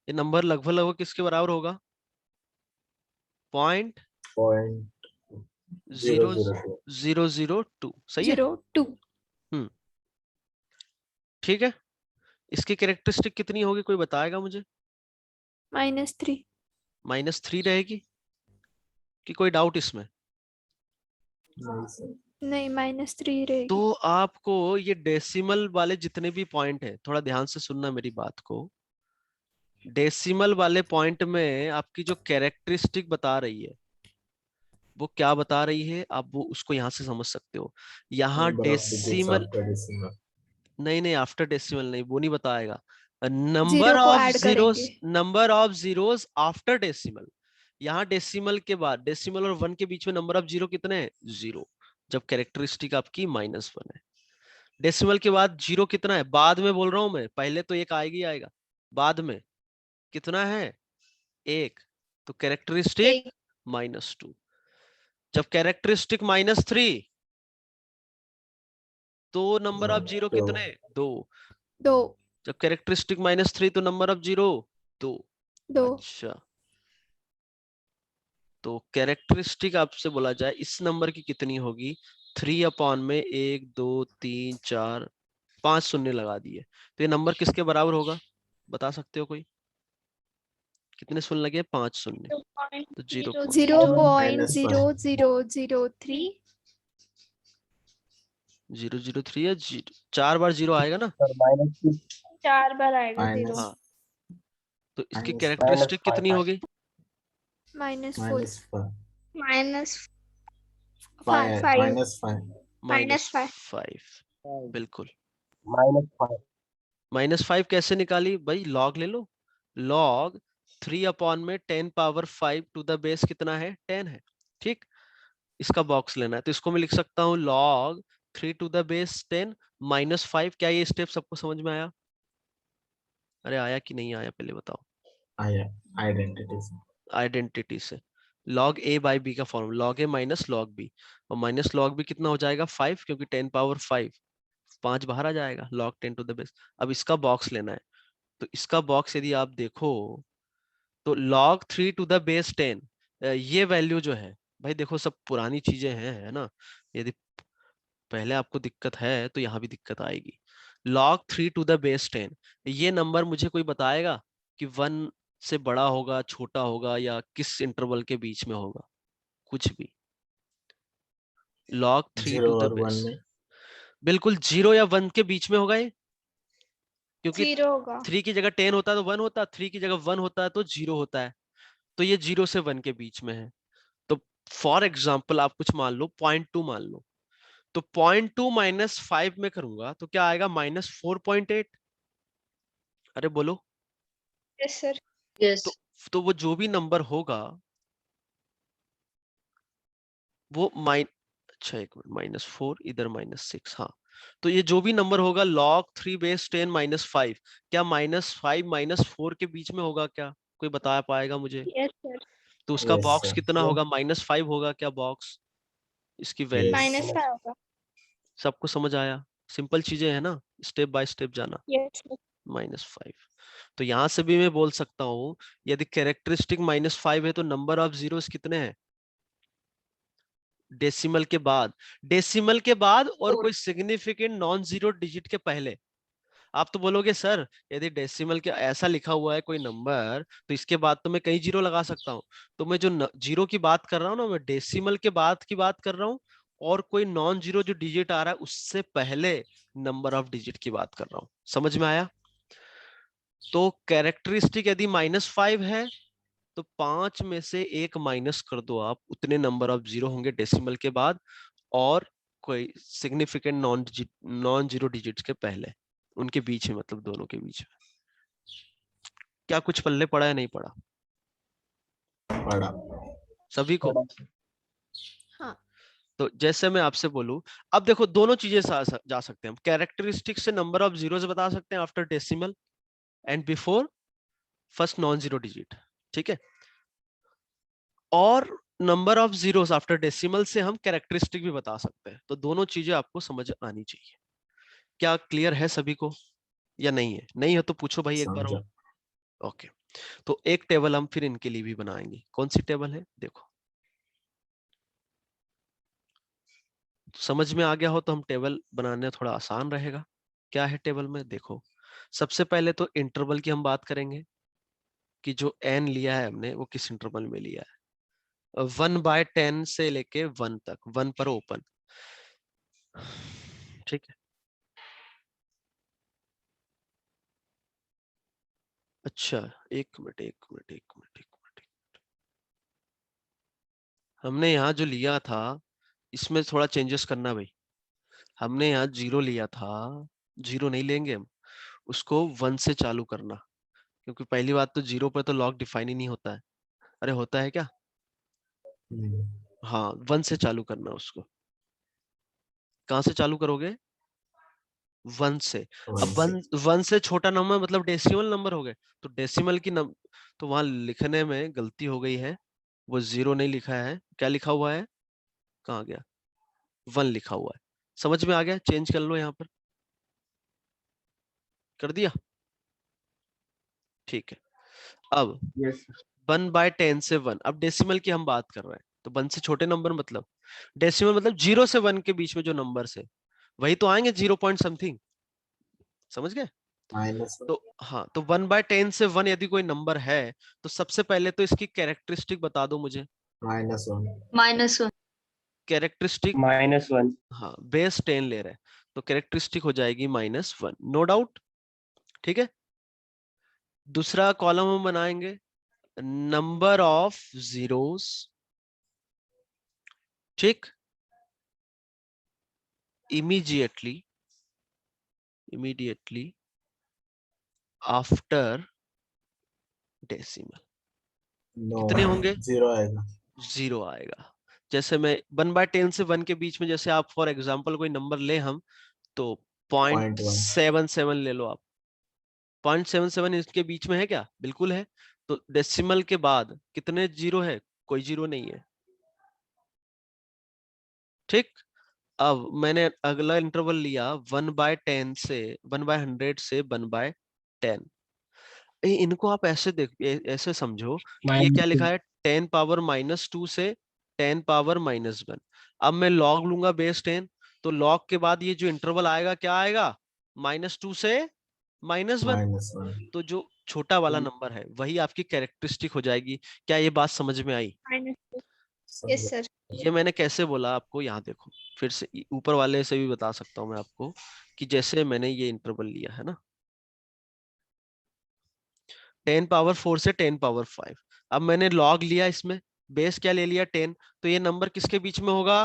ये नंबर लगभग लगभग किसके बराबर होगा? 0.002 0.002। सही है? 0.2. हम्म, ठीक है। इसकी कैरेक्टरिस्टिक कितनी होगी? कोई बताएगा मुझे? -3. -3 रहेगी कि कोई डाउट इसमें? नहीं सर। नहीं -3 रहेगी. तो आपको ये डेसिमल वाले जितने भी पॉइंट है, थोड़ा ध्यान से सुनना मेरी बात को। डेसिमल वाले पॉइंट में आपकी जो कैरेक्टरिस्टिक बता रही है वो क्या बता रही है, आप वो उसको यहाँ से समझ सकते हो। यहाँ number of digits decimal, after decimal. नहीं नहीं, आफ्टर डेसिमल नहीं, वो नहीं बताएगा। नंबर 0 को ऑफ ऐड जीरोस, करेंगे. Number of zeros after decimal. यहाँ डेसिमल के बाद, डेसिमल और 1 के बीच में नंबर ऑफ जीरो कितने हैं? 0, जब कैरेक्टरिस्टिक आपकी -1 है। डेसिमल के बाद 0 कितना है? बाद में बोल रहा हूं मैं, पहले तो 1 आएगा ही आएगा। बाद में कितना है? 1। तो कैरेक्टरिस्टिक एक. -2। जब कैरेक्टरिस्टिक -3, तो नंबर ऑफ जीरो तो कितने? 2। 2. जब कैरेक्टरिस्टिक -3, तो नंबर ऑफ जीरो 2। 2. अच्छा, तो कैरेक्टरिस्टिक आपसे बोला जाए इस नंबर की कितनी होगी? 3 अपॉन में 1 2 3 4 5 शून्य लगा दिए, तो ये नंबर किसके बराबर होगा, बता सकते हो कोई? कितने शून्य लगे? 5 शून्य, तो 0.00003 003 या 4 बार 0 आएगा ना? सर -6 4 बार आएगा Minus. 0 हाँ, तो इसकी Minus कैरेक्टरिस्टिक -5 कितनी होगी? -4 minus 5. -5 Minus 5. -5 -5, बिल्कुल। -5 -5 कैसे निकाली भाई? लॉग ले लो, लॉग 3 अपॉन में 10 पावर 5 टू द बेस कितना है? 10 है, ठीक। इसका बॉक्स लेना है, तो इसको मैं लिख सकता हूँ log 3 टू द बेस 10 -5। क्या ये स्टेप सबको समझ में आया? अरे आया कि नहीं आया पहले बताओ। Identities. आइडेंटिटी से log a बाई b का formula, log a minus log b, और माइनस log b कितना हो जाएगा? 5, क्योंकि 10 पावर 5 बाहर आ जाएगा, log 10 टू द बेस। अब इसका बॉक्स लेना है, तो इसका बॉक्स यदि आप देखो तो log 3 टू द बेस 10, ये वैल्यू जो है भाई देखो सब पुरानी चीजें हैं, है ना। यदि पहले आपको दिक्कत है तो यहाँ भी दिक्कत आएगी। log 3 टू द बेस 10, ये नंबर मुझे कोई बताएगा कि 1 से बड़ा होगा, छोटा होगा, या किस इंटरवल के बीच में होगा? कुछ भी। log 3 टू 0 द और 1 बेस में. बिल्कुल 0 या 1 के बीच में होगा ये, क्योंकि 0 होगा 3 की जगह 10 होता है तो 1 होता है, 3 की जगह 1 होता है तो 0 होता है, तो ये 0 से 1 के बीच में है। तो फॉर एग्जाम्पल आप कुछ मान लो 0.2 मान लो, तो 0.2 माइनस 5 में करूंगा तो क्या आएगा? -4.8। अरे बोलो। यस सर तो वो जो भी नंबर होगा वो अच्छा एक मिनट, -4 इधर -6, हाँ। तो ये जो भी नंबर होगा log 3 बेस 10 -5, क्या -5 -4 के बीच में होगा क्या? कोई बता पाएगा मुझे? यस सर तो उसका Yes, बॉक्स sir. कितना होगा? -5 होगा क्या बॉक्स? इसकी वैल्यू Yes. -5 होगा सबको समझ आया? सिंपल चीजें है ना, स्टेप बाय स्टेप जाना। यस सर -5, तो यहां से भी मैं बोल सकता हूँ यदि कैरेक्टरिस्टिक -5 है तो नंबर ऑफ जीरोस कितने हैं? डेसिमल के बाद, डेसिमल के बाद और कोई सिग्निफिकेंट नॉन जीरो डिजिट के पहले। आप तो बोलोगे सर यदि डेसिमल के ऐसा लिखा हुआ है कोई नंबर तो इसके बाद तो मैं कई जीरो लगा सकता हूँ, तो मैं जो जीरो की बात कर रहा हूँ ना, मैं डेसिमल के बाद की बात कर रहा हूँ, और कोई नॉन जीरो जो डिजिट आ रहा है उससे पहले नंबर ऑफ डिजिट की बात कर रहा हूँ। समझ में आया? तो कैरेक्टरिस्टिक यदि -5 है तो 5 में से 1 माइनस कर दो आप, उतने नंबर ऑफ जीरो होंगे डेसिमल के बाद और कोई सिग्निफिकेंट नॉन जीरो डिजिट्स के पहले, उनके बीच में, मतलब दोनों के बीच में। क्या कुछ पल्ले पड़ा है नहीं पड़ा पढ़ा. सभी को? हाँ तो जैसे मैं आपसे बोलूं, अब देखो दोनों चीजें जा सकते हैं हम। कैरेक्टरिस्टिक से नंबर ऑफ जीरोस बता सकते हैं after decimal and before first non zero digit, ठीक है। और number of zeros after decimal से हम कैरेक्टरिस्टिक भी बता सकते हैं। तो दोनों चीजें आपको समझ आनी चाहिए। क्या क्लियर है सभी को या नहीं है? नहीं है तो पूछो भाई एक बार समझा. और। ओके, तो एक टेबल हम फिर इनके लिए भी बनाएंगे। कौन सी टेबल है? देखो समझ में आ गया हो तो हम टेबल बनाने थोड़ा आसान रहेगा। क्या है टेबल में? देखो सबसे पहले तो इंटरवल की हम बात करेंगे कि जो n लिया है हमने वो किस इंटरवल में लिया है। 1/10 से लेके 1 तक, 1 पर ओपन, ठीक है। अच्छा एक मिनट, हमने यहाँ जो लिया था इसमें थोड़ा चेंजेस करना भाई। हमने यहाँ 0 लिया था, 0 नहीं लेंगे हम, उसको 1 से चालू करना, क्योंकि पहली बात तो 0 पर तो लॉग डिफाइन ही नहीं होता है। अरे होता है क्या? हाँ 1 से चालू करना उसको। कहाँ से चालू करोगे? 1 से। अब 1 से छोटा नंबर मतलब डेसिमल नंबर हो गए, तो डेसिमल की तो वहां लिखने में गलती हो गई है, वो 0 नहीं लिखा है, क्या लिखा हुआ है? कहाँ गया? 1 लिखा हुआ है। समझ में आ गया? चेंज कर लो यहाँ पर, कर दिया, ठीक है। अब यस 1/10 से 1, अब डेसिमल की हम बात कर रहे हैं, तो 1 से छोटे नंबर मतलब डेसिमल मतलब 0 से 1 के बीच में जो नंबर है वही तो आएंगे, 0 पॉइंट समथिंग। समझ गए? माइनस तो हाँ, तो 1/10 से 1 यदि कोई नंबर है तो सबसे पहले तो इसकी कैरेक्टरिस्टिक बता दो मुझे। -1 -1 कैरेक्टरिस्टिक, -1 हाँ बेस 10 ले रहे हैं तो कैरेक्टरिस्टिक हो जाएगी -1, नो डाउट। ठीक है, दूसरा कॉलम हम बनाएंगे नंबर ऑफ जीरोस। ठीक, immediately आफ्टर डेसिमल नो कितने होंगे? 0 आएगा। 0 आएगा। जैसे मैं 1/10 से 1 के बीच में, जैसे आप फॉर एग्जांपल कोई नंबर ले हम, तो 0.1 0.77 ले लो आप। 0.77 इसके बीच में है क्या? बिल्कुल है। तो डेसिमल के बाद कितने जीरो है? कोई जीरो नहीं है। ठीक, अब मैंने अगला इंटरवल लिया 1/10 से 1/100 से 1/10। इनको आप ऐसे ऐसे समझो कि ये क्या लिखा है, 10 पावर -2 से 10 पावर -1। अब मैं लॉग लूंगा बेस 10, तो लॉग के बाद ये जो इंटरवल आएगा क्या आएगा? -2 से -1। -1 तो जो छोटा वाला नंबर है वही आपकी कैरेक्टरिस्टिक हो जाएगी। क्या ये बात समझ में आई? Yes sir. ये मैंने कैसे बोला आपको, यहाँ देखो फिर से, ऊपर वाले से भी बता सकता हूँ मैं आपको कि जैसे मैंने ये इंटरवल लिया है ना 10 पावर 4 से 10 पावर 5, अब मैंने लॉग लिया, इसमें बेस क्या ले लिया 10, तो ये नंबर किसके बीच में होगा?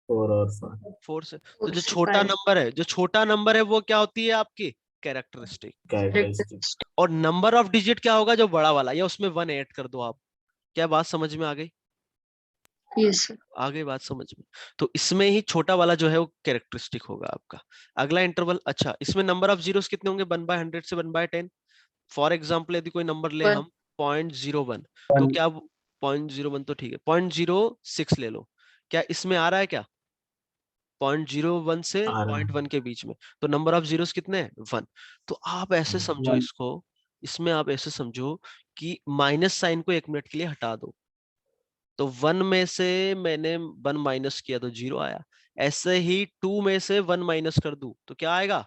4 और 5 4 से। तो 4 जो से छोटा 5 नंबर है, जो छोटा नंबर है वो क्या होती है आपकी कैरेक्टरिस्टिक। कैरेक्टरिस्टिक। और नंबर ऑफ डिजिट क्या होगा? जो बड़ा वाला, या उसमें 1 ऐड कर दो आप। क्या बात समझ में आ गई? Yes sir. आ गई बात समझ में? तो इसमें ही छोटा वाला जो है वो कैरेक्टरिस्टिक होगा आपका। अगला इंटरवल, अच्छा इसमें नंबर ऑफ जीरोस कितने होंगे? 1/100 से 1/10। फॉर एग्जाम्पल यदि कोई नंबर ले हम 0.01, तो क्या 0.01 तो ठीक है, 0.06 ले लो। क्या इसमें आ रहा है क्या? 0.01 से आ रहा है 0.1 के बीच में, तो नंबर ऑफ जीरोस कितने हैं? 1। तो आप ऐसे समझो इसको, इसमें आप ऐसे समझो कि माइनस साइन को 1 मिनट के लिए हटा दो, तो 1 में से मैंने 1 माइनस किया तो 0 आया। ऐसे ही 2 में से 1 माइनस कर दूं तो क्या आएगा?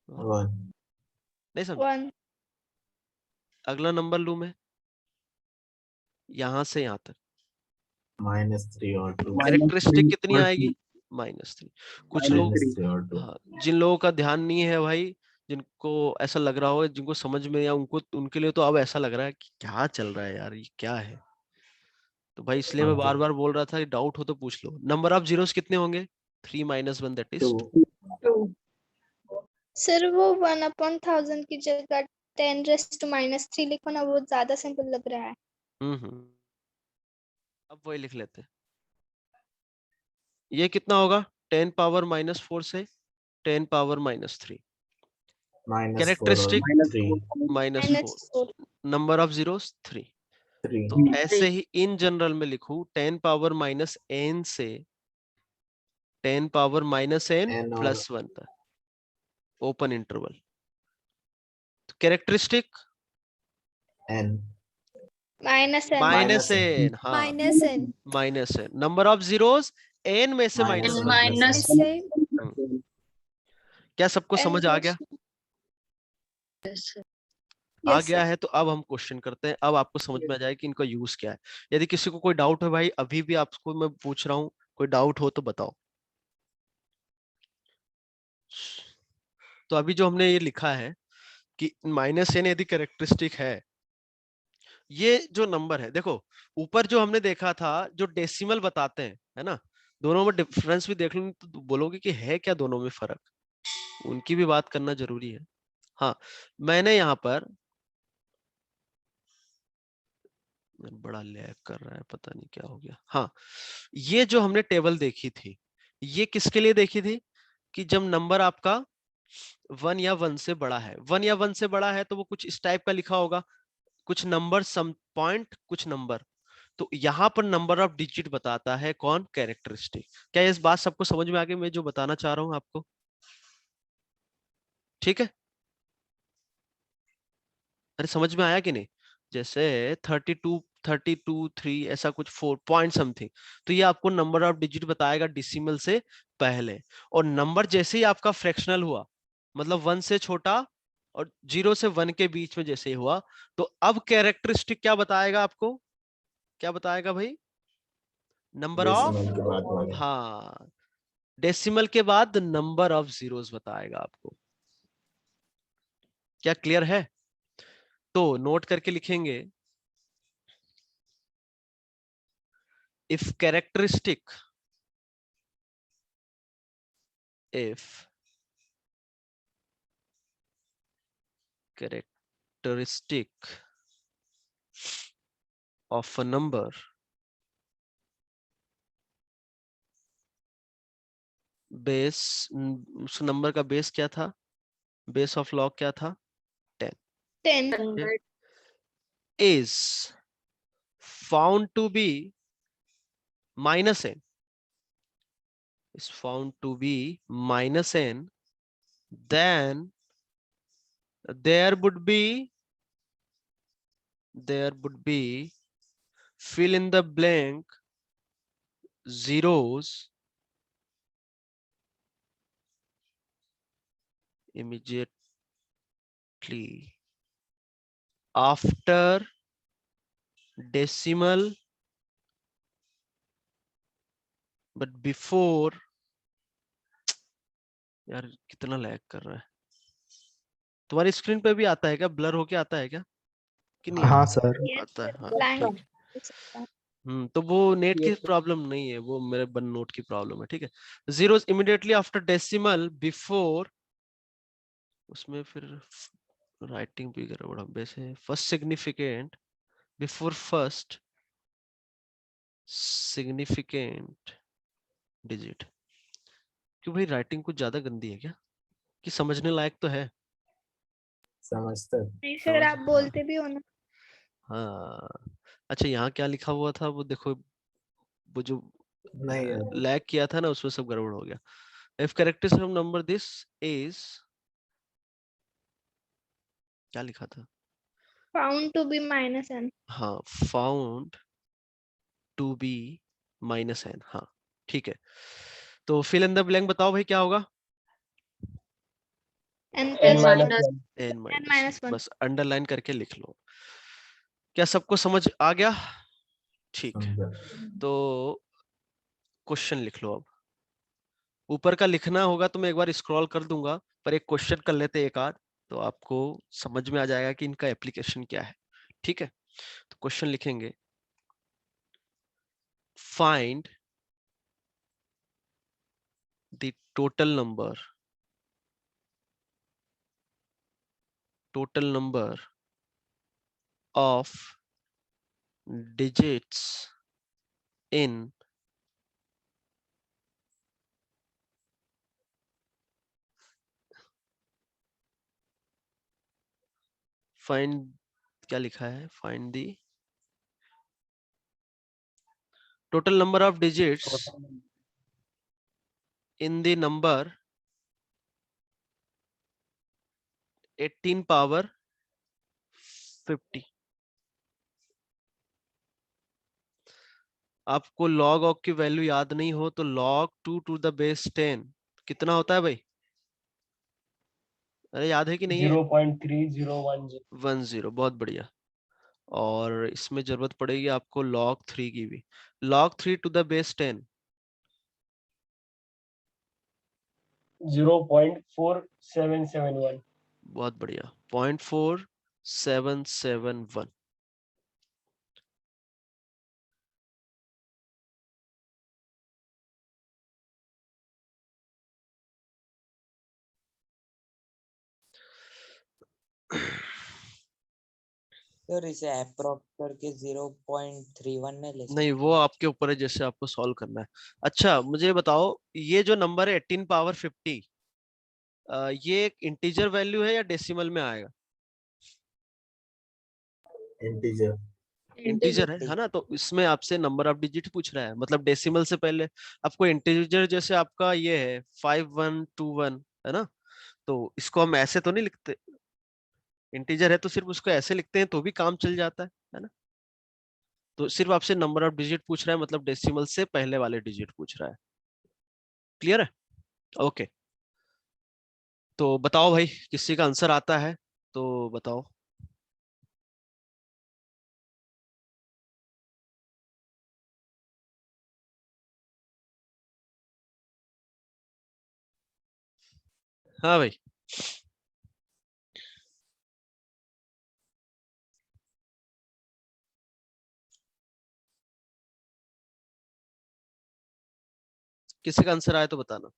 1 नहीं समझ? 1 अगला नंबर लू मैं, यहां से यहां तक, -3 और 2 कैरेक्टरिस्टिक कितनी आएगी? -3। कुछ लोग, -3 और 2 हाँ, जिन लोगों का ध्यान नहीं है भाई, जिनको ऐसा लग रहा हो, जिनको समझ में, या उनको, उनके लिए तो अब ऐसा लग रहा है कि क्या चल रहा है यार, ये क्या है। तो भाई इसलिए मैं बार बार बोल रहा था कि डाउट हो तो पूछ लो। नंबर ऑफ जीरोस कितने होंगे? 3 - 1 दैट इज 2। 2 सर वो 1/1000 की जगह 10⁻³ लिखो ना, वो ज्यादा सिंपल लग रहा है। अब वही लिख लेते हैं। ये कितना होगा? 10 पावर -4 से 10 पावर -3। -4 और कैरेक्टरिस्टिक 3 -4, -4 नंबर ऑफ जीरोस 3। 3 तो ऐसे ही इन जनरल में लिखूं 10 पावर -n से 10 पावर -n n और प्लस 1 तक, open interval. Characteristic n -n -n, हाँ -n -n। Number of zeros n में से -1 -1। प्लस से क्या सबको समझ आ गया? आ यस गया सर। है तो अब हम क्वेश्चन करते हैं। अब आपको समझ में आ जाए कि इनका यूज क्या है। यदि किसी को कोई डाउट है भाई, अभी भी आपको मैं पूछ रहा हूँ, कोई डाउट हो तो बताओ। तो अभी जो हमने ये लिखा है कि -n यदि कैरेक्टरिस्टिक है, ये जो नंबर है देखो, ऊपर जो हमने देखा था जो डेसिमल बताते हैं, है ना, दोनों में डिफरेंस भी देख लो तो बोलोगे कि है क्या दोनों में फर्क, उनकी भी बात करना जरूरी है। हाँ, मैंने यहाँ पर, बड़ा लैग कर रहा है, पता नहीं क्या हो गया। हाँ, ये जो हमने टेबल देखी थी, ये किसके लिए देखी थी? कि जब नंबर आपका 1 या 1 से बड़ा है, 1 या 1 से बड़ा है तो वो कुछ इस टाइप का लिखा होगा, कुछ नंबर, सम पॉइंट, कुछ नंबर। तो यहाँ पर नंबर ऑफ डिजिट बताता है कौन? कैरेक्टरिस्टिक। क्या इस बात सबको समझ में आ गई मैं जो बताना चाह रहा हूँ आपको? ठीक है, अरे समझ में आया कि नहीं? जैसे 32 3 ऐसा कुछ 4 पॉइंट समथिंग, तो ये आपको नंबर ऑफ डिजिट बताएगा डिसिमल से पहले। और नंबर जैसे ही आपका फ्रैक्शनल हुआ, मतलब 1 से छोटा और 0 से 1 के बीच में जैसे ही हुआ, तो अब कैरेक्टरिस्टिक क्या बताएगा आपको, क्या बताएगा भाई, नंबर ऑफ, डेसिमल के बाद वाले। हाँ डेसिमल के बाद नंबर ऑफ जीरोस बताएगा आपको। क्या क्लियर है? तो नोट करके लिखेंगे, if characteristic, if characteristic of a number base, उस नंबर का बेस क्या था, बेस ऑफ लॉग क्या था 10, 10 is found to be minus n, is found to be minus n, then there would be fill in the blank zeros immediately after decimal but before, यार कितना lag कर रहा है, तुम्हारी स्क्रीन पे भी आता है क्या, ब्लर होके आता है क्या कि नहीं हाँ आता? सर। आता है, हाँ blank ठीक। तो वो नेट की प्रॉब्लम नहीं है, वो मेरे वन नोट की प्रॉब्लम है, ठीक है। Zeros immediately after decimal before, उसमें फिर राइटिंग भी गड़बड़ है वैसे, first significant before first significant digit. क्यों भाई, राइटिंग कुछ ज्यादा गंदी है क्या, कि समझने लायक तो है? समझते। नहीं सर, आप बोलते भी हो ना। हाँ अच्छा, यहाँ क्या लिखा हुआ था वो देखो, वो जो नहीं यार। लैग किया था ना उसमें सब गड़बड़ हो गया। If characteristic of number this is, क्या लिखा था, Found to be minus n. हाँ found to be minus n, हाँ ठीक है। तो फिल इन द ब्लैंक बताओ भाई क्या होगा, n n plus minus n n minus, minus 1. बस अंडरलाइन करके लिख लो। क्या सबको समझ आ गया? ठीक, समझा। तो क्वेश्चन लिख लो अब। ऊपर का लिखना होगा तो मैं एक बार स्क्रॉल कर दूंगा, पर एक क्वेश्चन कर लेते एक आध, तो आपको समझ में आ जाएगा कि इनका एप्लीकेशन क्या है, ठीक है। तो क्वेश्चन लिखेंगे, find the total number of digits in find, क्या लिखा है, find the total number of digits in the number 18 power 50। आपको log ऑफ की वैल्यू याद नहीं हो तो log 2 to the base 10 कितना होता है भाई, अरे याद है कि नहीं है? 0.3010। 10, बहुत बढ़िया। और इसमें जरूरत पड़ेगी आपको log 3 की भी, log 3 to the base 10 0.4771। बहुत बढ़िया, 0.4771। सर इसे अप्रोक्स करके 0.31 में ले नहीं वो आपके ऊपर है, जैसे आपको सॉल्व करना है। अच्छा मुझे बताओ, ये जो नंबर है 18 पावर 50, ये एक इंटीजर वैल्यू है या डेसिमल में आएगा? इंटीजर। इंटीजर है ना, तो इसमें आपसे नंबर ऑफ डिजिट पूछ रहा है, मतलब डेसिमल से पहले आपको इंटीजर, जैसे आपका ये है 5121 है ना, तो इसको हम ऐसे तो नहीं लिखते, इंटीजर है तो सिर्फ उसको ऐसे लिखते हैं तो भी काम चल जाता है ना। तो सिर्फ आपसे नंबर ऑफ डिजिट पूछ रहा है, मतलब डेसिमल से पहले वाले डिजिट पूछ रहा है। क्लियर है? ओके। तो बताओ भाई, किसी का आंसर आता है तो बताओ। हाँ भाई, किसी का आंसर आए तो बताना।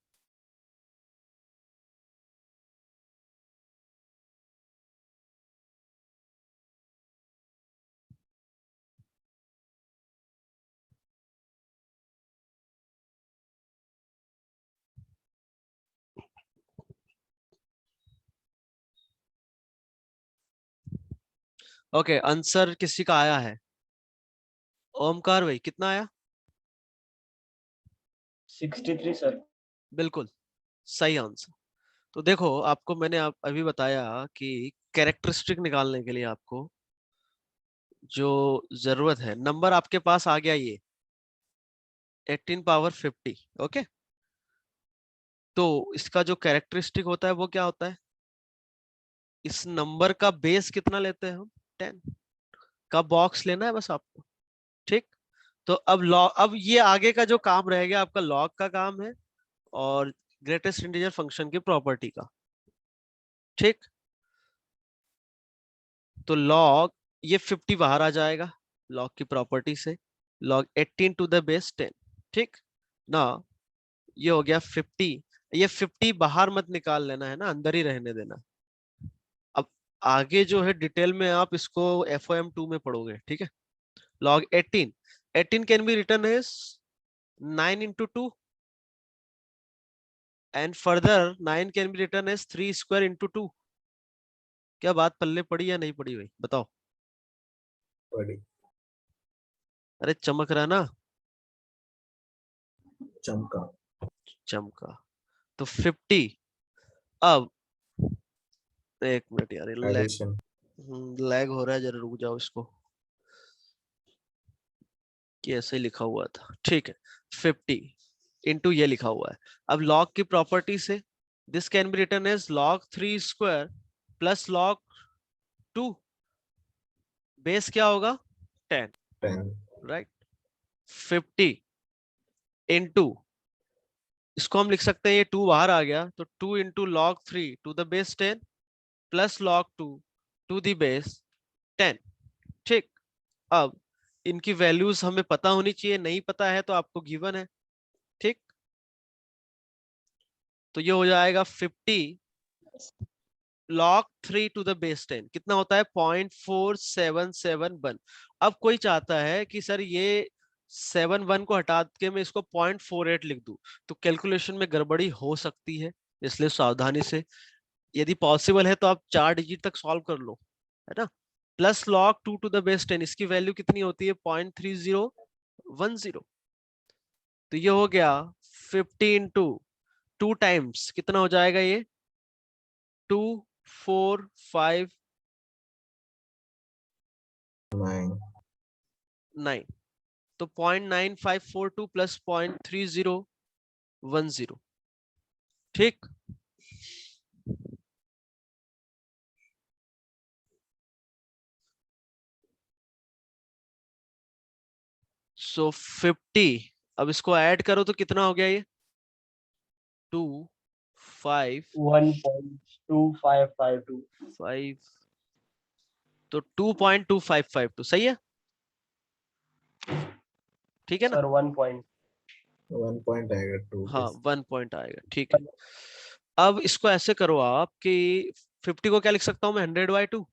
ओके, आंसर किसी का आया है। ओमकार भाई, कितना आया? 63 सर। बिल्कुल सही आंसर। तो देखो, आपको मैंने अभी बताया कि कैरेक्टरिस्टिक निकालने के लिए आपको जो जरूरत है, नंबर आपके पास आ गया ये 18 पावर 50। ओके, तो इसका जो कैरेक्टरिस्टिक होता है वो क्या होता है? इस नंबर का बेस कितना लेते हैं हम? 10 का बॉक्स लेना है बस आपको। ठीक, तो अब लॉग, अब ये आगे का जो काम रह गया आपका लॉग का काम है और ग्रेटेस्ट इंटीजर फंक्शन की प्रॉपर्टी का। ठीक, तो लॉग ये 50 बाहर आ जाएगा लॉग की प्रॉपर्टी से, लॉग 18 टू द बेस 10। ठीक ना, ये हो गया 50। ये 50 बाहर मत निकाल लेना है ना, अंदर ही रहने देना। अब आगे जो है डिटेल में आप इसको FOM2 में पढ़ोगे। ठीक है, log 18 can be written as 9 into 2 and further 9 can be written as 3 square into 2। क्या बात पल्ले पड़ी या नहीं पड़ी भाई, बताओ। पड़ी। अरे चमक रहा ना, चमका। चमका। तो 50। अब एक मिनट यार, एडिशन। लैग हो रहा है, जरा रुक जाओ इसको, कि ऐसे लिखा हुआ था। ठीक है, 50 इंटू ये लिखा हुआ है। अब log की प्रॉपर्टी से this can be written as log 3 square plus log 2। Base क्या होगा? 10। 10। राइट, 50 इंटू, इसको हम लिख सकते हैं, ये 2 बाहर आ गया तो 2 into log 3 to the base 10 plus log 2 to the base 10। ठीक, अब इनकी वैल्यूज हमें पता होनी चाहिए, नहीं पता है तो आपको गिवन है। ठीक, तो ये हो जाएगा 50 log 3 टू द बेस 10 कितना होता है? 0.4771। अब कोई चाहता है कि सर ये 71 को हटा के मैं इसको 0.48 लिख दूं, तो कैलकुलेशन में गड़बड़ी हो सकती है, इसलिए सावधानी से, यदि पॉसिबल है तो आप 4 डिजिट तक सॉल्व कर लो, है ना। Plus log 2 to the base 10, इसकी वैल्यू कितनी होती है? 0.3010। तो ये हो गया 50 इंटू 2 टाइम्स कितना हो जाएगा ये? 2 4 5 9। 9। तो 0.9542 प्लस 0.3010। ठीक, सो 50, अब इसको ऐड करो तो कितना हो गया ये? 2 5 1.2552। 5, तो 2.2552 सही है। ठीक है ना, सर 1 पॉइंट। 1 पॉइंट आएगा 2 हाँ 1 पॉइंट आएगा। ठीक है, अब इसको ऐसे करो आप कि 50 को क्या लिख सकता हूँ मैं? 100/2।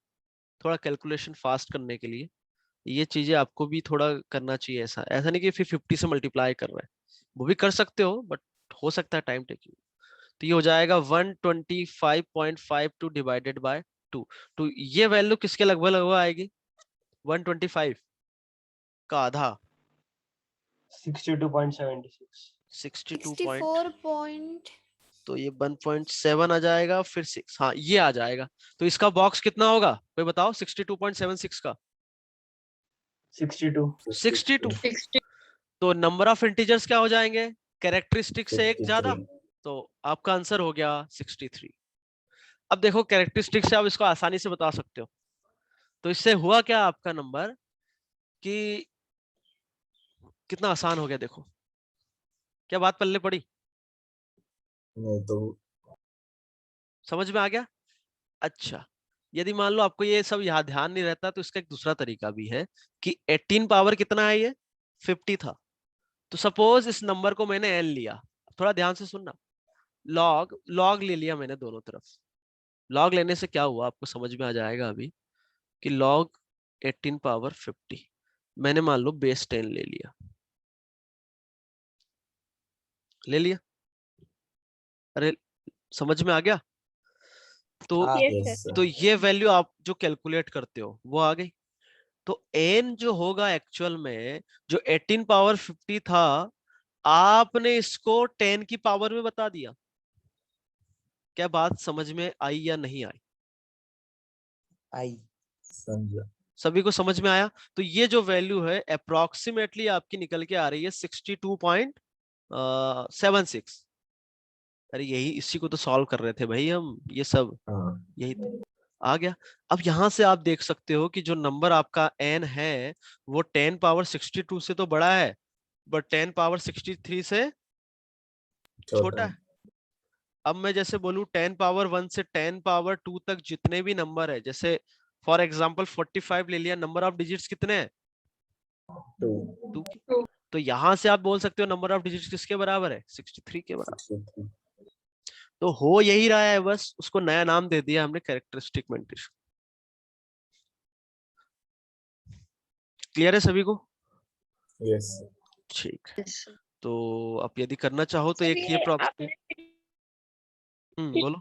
थोड़ा कैलकुलेशन फास्ट करने के लिए ये चीजें आपको भी थोड़ा करना चाहिए। ऐसा ऐसा नहीं कि फिर 50 से मल्टीप्लाई कर रहा है, वो भी कर सकते हो बट हो सकता है टाइम टेकिंग। तो ये हो जाएगा 125.52 डिवाइडेड बाय 2। तो ये वैल्यू किसके लगभग लगभग आएगी? 125 का आधा, 62.76। 62 64 पॉइंट। तो ये 1.7 आ जाएगा, फिर 6, हाँ ये आ जाएगा। तो इसका बॉक्स कितना होगा कोई बताओ? 62.76 का 62। 62। 60. तो नंबर ऑफ इंटीजर्स क्या हो जाएंगे? कैरेक्टरिस्टिक से एक ज्यादा, 63। तो आपका आंसर हो गया 63। अब देखो कैरेक्टरिस्टिक से आप इसको आसानी से बता सकते हो। तो इससे हुआ क्या आपका नंबर कि कितना आसान हो गया, देखो क्या बात पल्ले पड़ी, नहीं तो समझ में आ गया। अच्छा, यदि मान लो आपको ये सब यहाँ ध्यान नहीं रहता तो इसका एक दूसरा तरीका भी है कि 18 पावर कितना है, ये 50 था। तो सपोज इस नंबर को मैंने n लिया, थोड़ा ध्यान से सुनना, लॉग लॉग ले लिया मैंने दोनों तरफ। लॉग लेने से क्या हुआ आपको समझ में आ जाएगा अभी कि लॉग 18 पावर 50 मैंने मान लो बेस 10 ले लिया, ले लिया, अरे समझ में आ गया। तो हाँ Yes, यस sir. तो ये वैल्यू आप जो कैलकुलेट करते हो वो आ गई। तो n जो होगा एक्चुअल में, जो 18 पावर 50 था, आपने इसको 10 की पावर में बता दिया। क्या बात समझ में आई या नहीं आई? आई। समझा। सभी को समझ में आया? तो ये जो वैल्यू है अप्रोक्सीमेटली आपकी निकल के आ रही है 62.76। अरे यही, इसी को तो सॉल्व कर रहे थे भाई हम, ये सब हाँ यही तो आ गया। अब यहां से आप देख सकते हो कि जो नंबर आपका n है वो 10 पावर 62 से तो बड़ा है, बट 10 पावर 63 से छोटा छोटा है। अब मैं जैसे बोलूं 10 पावर 1 से 10 पावर 2 तक जितने भी नंबर है, जैसे फॉर एग्जांपल 45 ले लिया, नंबर ऑफ डिजिट्स कितने हैं? टू 2 की। तो यहां से आप बोल सकते हो नंबर ऑफ डिजिट्स किसके बराबर है? 63 के बराबर। 63। तो हो यही रहा है, बस उसको नया नाम दे दिया हमने कैरेक्टरिस्टिक मेंटिश। क्लियर है सभी को? यस ठीक। Yes, sir. तो आप यदि करना चाहो तो Sir, एक ये ये प्रॉब्लम, बोलो।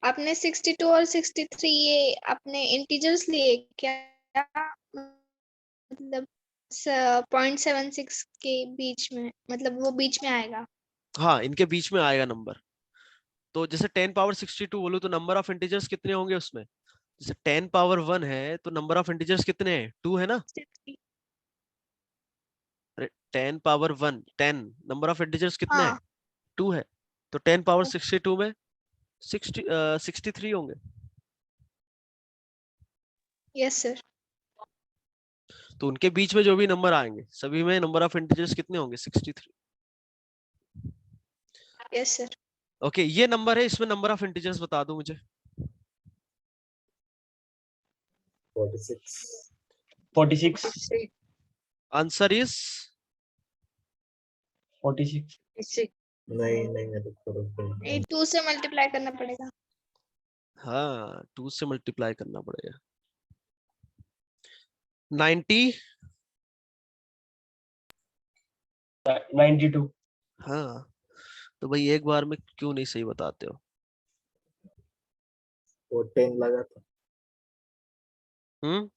आपने 62 और 63 ये आपने इंटीजर्स लिए क्या? मतलब 0.76 के बीच में, मतलब वो बीच में आएगा। हाँ, इनके बीच में आएगा नंबर। तो जैसे 10 पावर 62 बोलूं तो नंबर ऑफ इंटीजर्स कितने होंगे उसमें? जैसे 10 पावर 1 है तो नंबर ऑफ इंटीजर्स कितने हैं? 2 है ना। 63. अरे 10 पावर 1 10, नंबर ऑफ इंटीजर्स कितने हैं? हाँ 2 है। तो 10 पावर 62 में 63 होंगे। Yes sir. तो उनके बीच में जो भी नंबर आएंगे सभी में नंबर ऑफ इंटीजर्स कितने होंगे? 63। Yes sir. ओके, ये नंबर है, इसमें नंबर ऑफ इंटीजर्स बता दो मुझे। 46। 46. 46. Answer is 46. 46. नहीं नहीं रुको ये 2 से मल्टीप्लाई करना पड़ेगा। हाँ 2 से मल्टीप्लाई करना पड़ेगा। 90। 92. हाँ, तो भाई एक बार में क्यों नहीं सही बताते हो? वो 10 लगा था। हम्म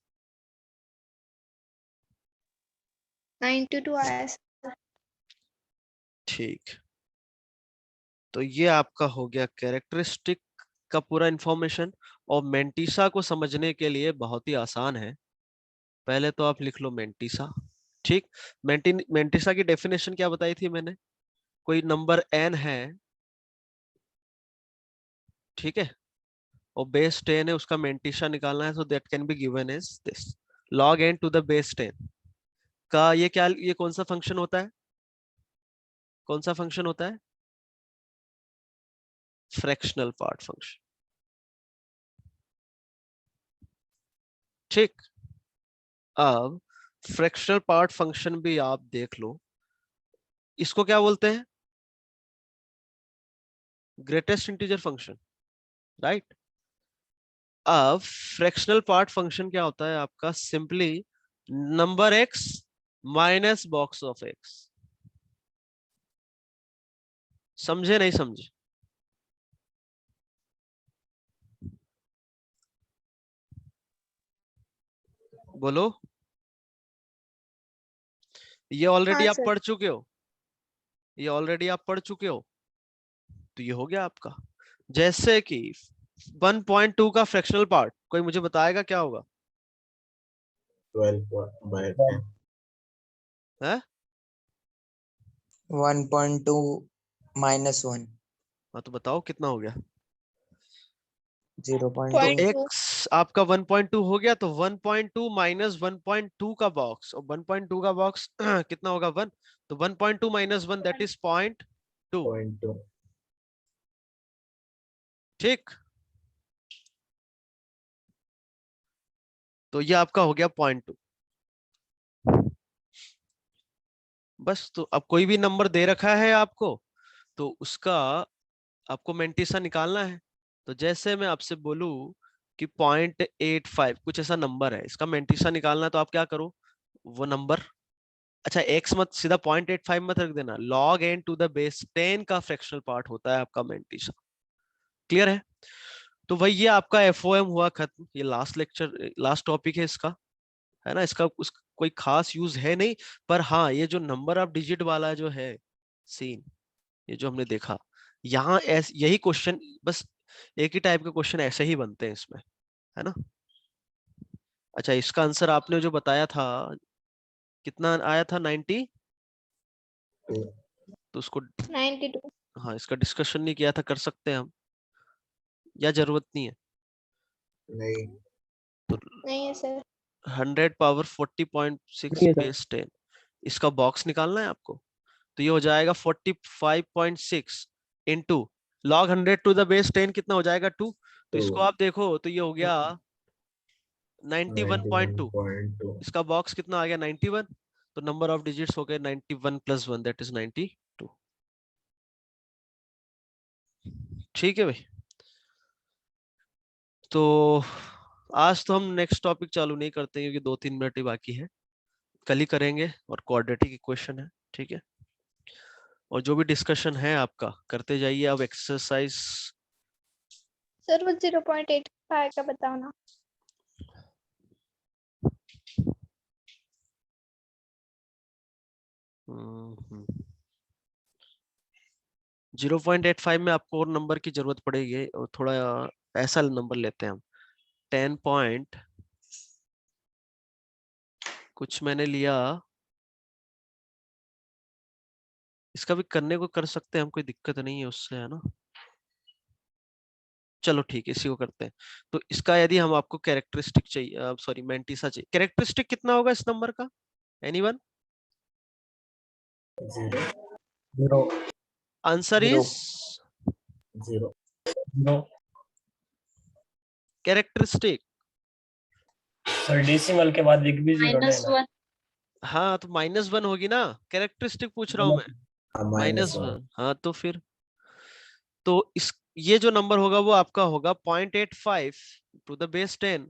92 आया सर। ठीक। तो ये आपका हो गया कैरेक्टरिस्टिक का पूरा इंफॉर्मेशन। और मेंटिसा को समझने के लिए बहुत ही आसान है। पहले तो आप लिख लो मेंटिसा। ठीक। मेंटिसा की डेफिनेशन क्या बताई थी मैंने? कोई नंबर n है, ठीक है, और बेस 10 है, उसका मेंटिसा निकालना है। So that can be given as this, log n to the base 10 का ये क्या, ये कौन सा फंक्शन होता है? कौन सा फंक्शन होता है? Fractional part function. ठीक। अब फ्रैक्शनल पार्ट फंक्शन भी आप देख लो, इसको क्या बोलते हैं? Greatest integer function, right. अब फ्रैक्शनल पार्ट फंक्शन क्या होता है आपका? Simply number x minus box of x। समझे नहीं समझे? बोलो। ये ऑलरेडी हाँ आप सर। पढ़ चुके हो, ये ऑलरेडी आप पढ़ चुके हो। तो ये हो गया आपका। जैसे कि 1.2 का फ्रैक्शनल पार्ट कोई मुझे बताएगा क्या होगा? 12/10। है 1.2 -1. हाँ, तो बताओ कितना हो गया? 0.2 Point two. x आपका 1.2 हो गया, तो 1.2 माइनस 1.2 का बॉक्स, और 1.2 का बॉक्स कितना होगा 1, तो 1.2 माइनस 1 दैट इज 0.2। 0.2. ठीक, तो ये आपका हो गया 0.2। बस, तो अब कोई भी नंबर दे रखा है आपको, तो उसका आपको मेंटिसा निकालना है। तो जैसे मैं आपसे बोलूं कि 0.85 कुछ ऐसा नंबर है, इसका मेंटिसा निकालना है, तो आप क्या करो, वो नंबर, अच्छा x मत, सीधा 0.85 मत रख देना, log n to the base 10 का फ्रैक्शनल पार्ट होता है आपका मेंटिसा। क्लियर है? तो भाई ये आपका FOM हुआ खत्म, ये लास्ट लेक्चर, लास्ट टॉपिक है इसका, है ना। इसका कोई खास यूज है नहीं, पर हाँ ये जो नंबर ऑफ डिजिट वाला जो है सीन, ये जो हमने देखा यहाँ, यही क्वेश्चन, बस एक ही टाइप के क्वेश्चन ऐसे ही बनते हैं इसमें, है ना। अच्छा, इसका आंसर आपने जो बताया था कितना आया था, 90, तो उसको 92. हाँ, इसका डिस्कशन नहीं किया था, कर सकते हैं हम, या जरूरत नहीं है? नहीं. तो नहीं है सर. 100 पावर 40.6 बेस 10, इसका बॉक्स निकालना है आपको, तो ये हो जाएगा 45.6 into log 100 to the base 10 कितना हो जाएगा 2, तो इसको आप देखो तो ये हो गया 91.2, 91.2. इसका बॉक्स कितना आ गया 91, तो नंबर ऑफ डिजिट्स हो गए 91 प्लस 1 दैट इज 92। ठीक है भाई, तो आज तो हम नेक्स्ट टॉपिक चालू नहीं करते क्योंकि 2-3 मिनट ही बाकी है, कल ही करेंगे, और क्वाड्रेटिक इक्वेशन है, ठीक है। और जो भी डिस्कशन है आपका करते जाइए। अब एक्सरसाइज सर वो 0.85 का बताओ ना. 0.85 में आपको और नंबर की जरूरत पड़ेगी, और थोड़ा ऐसा नंबर लेते हैं हम, 10 पॉइंट कुछ मैंने लिया, इसका भी करने को कर सकते हैं हम, कोई दिक्कत नहीं है उससे, है ना। चलो ठीक है, इसी को करते हैं। तो इसका यदि हम आपको कैरेक्टरिस्टिक चाहिए, सॉरी मेंटिसा चाहिए, कैरेक्टरिस्टिक कितना होगा इस नंबर का, anyone? 0. 0. Answer Zero. Is 0. 0. Characteristic. Sir decimal के बाद एक भी 0 नहीं माइनस ना. 1. हाँ, तो -1 होगी ना, कैरेक्टरिस्टिक पूछ रहा हूँ मैं, -1. -1। हाँ, तो फिर तो इस ये जो नंबर होगा वो आपका होगा 0.85 to the base 10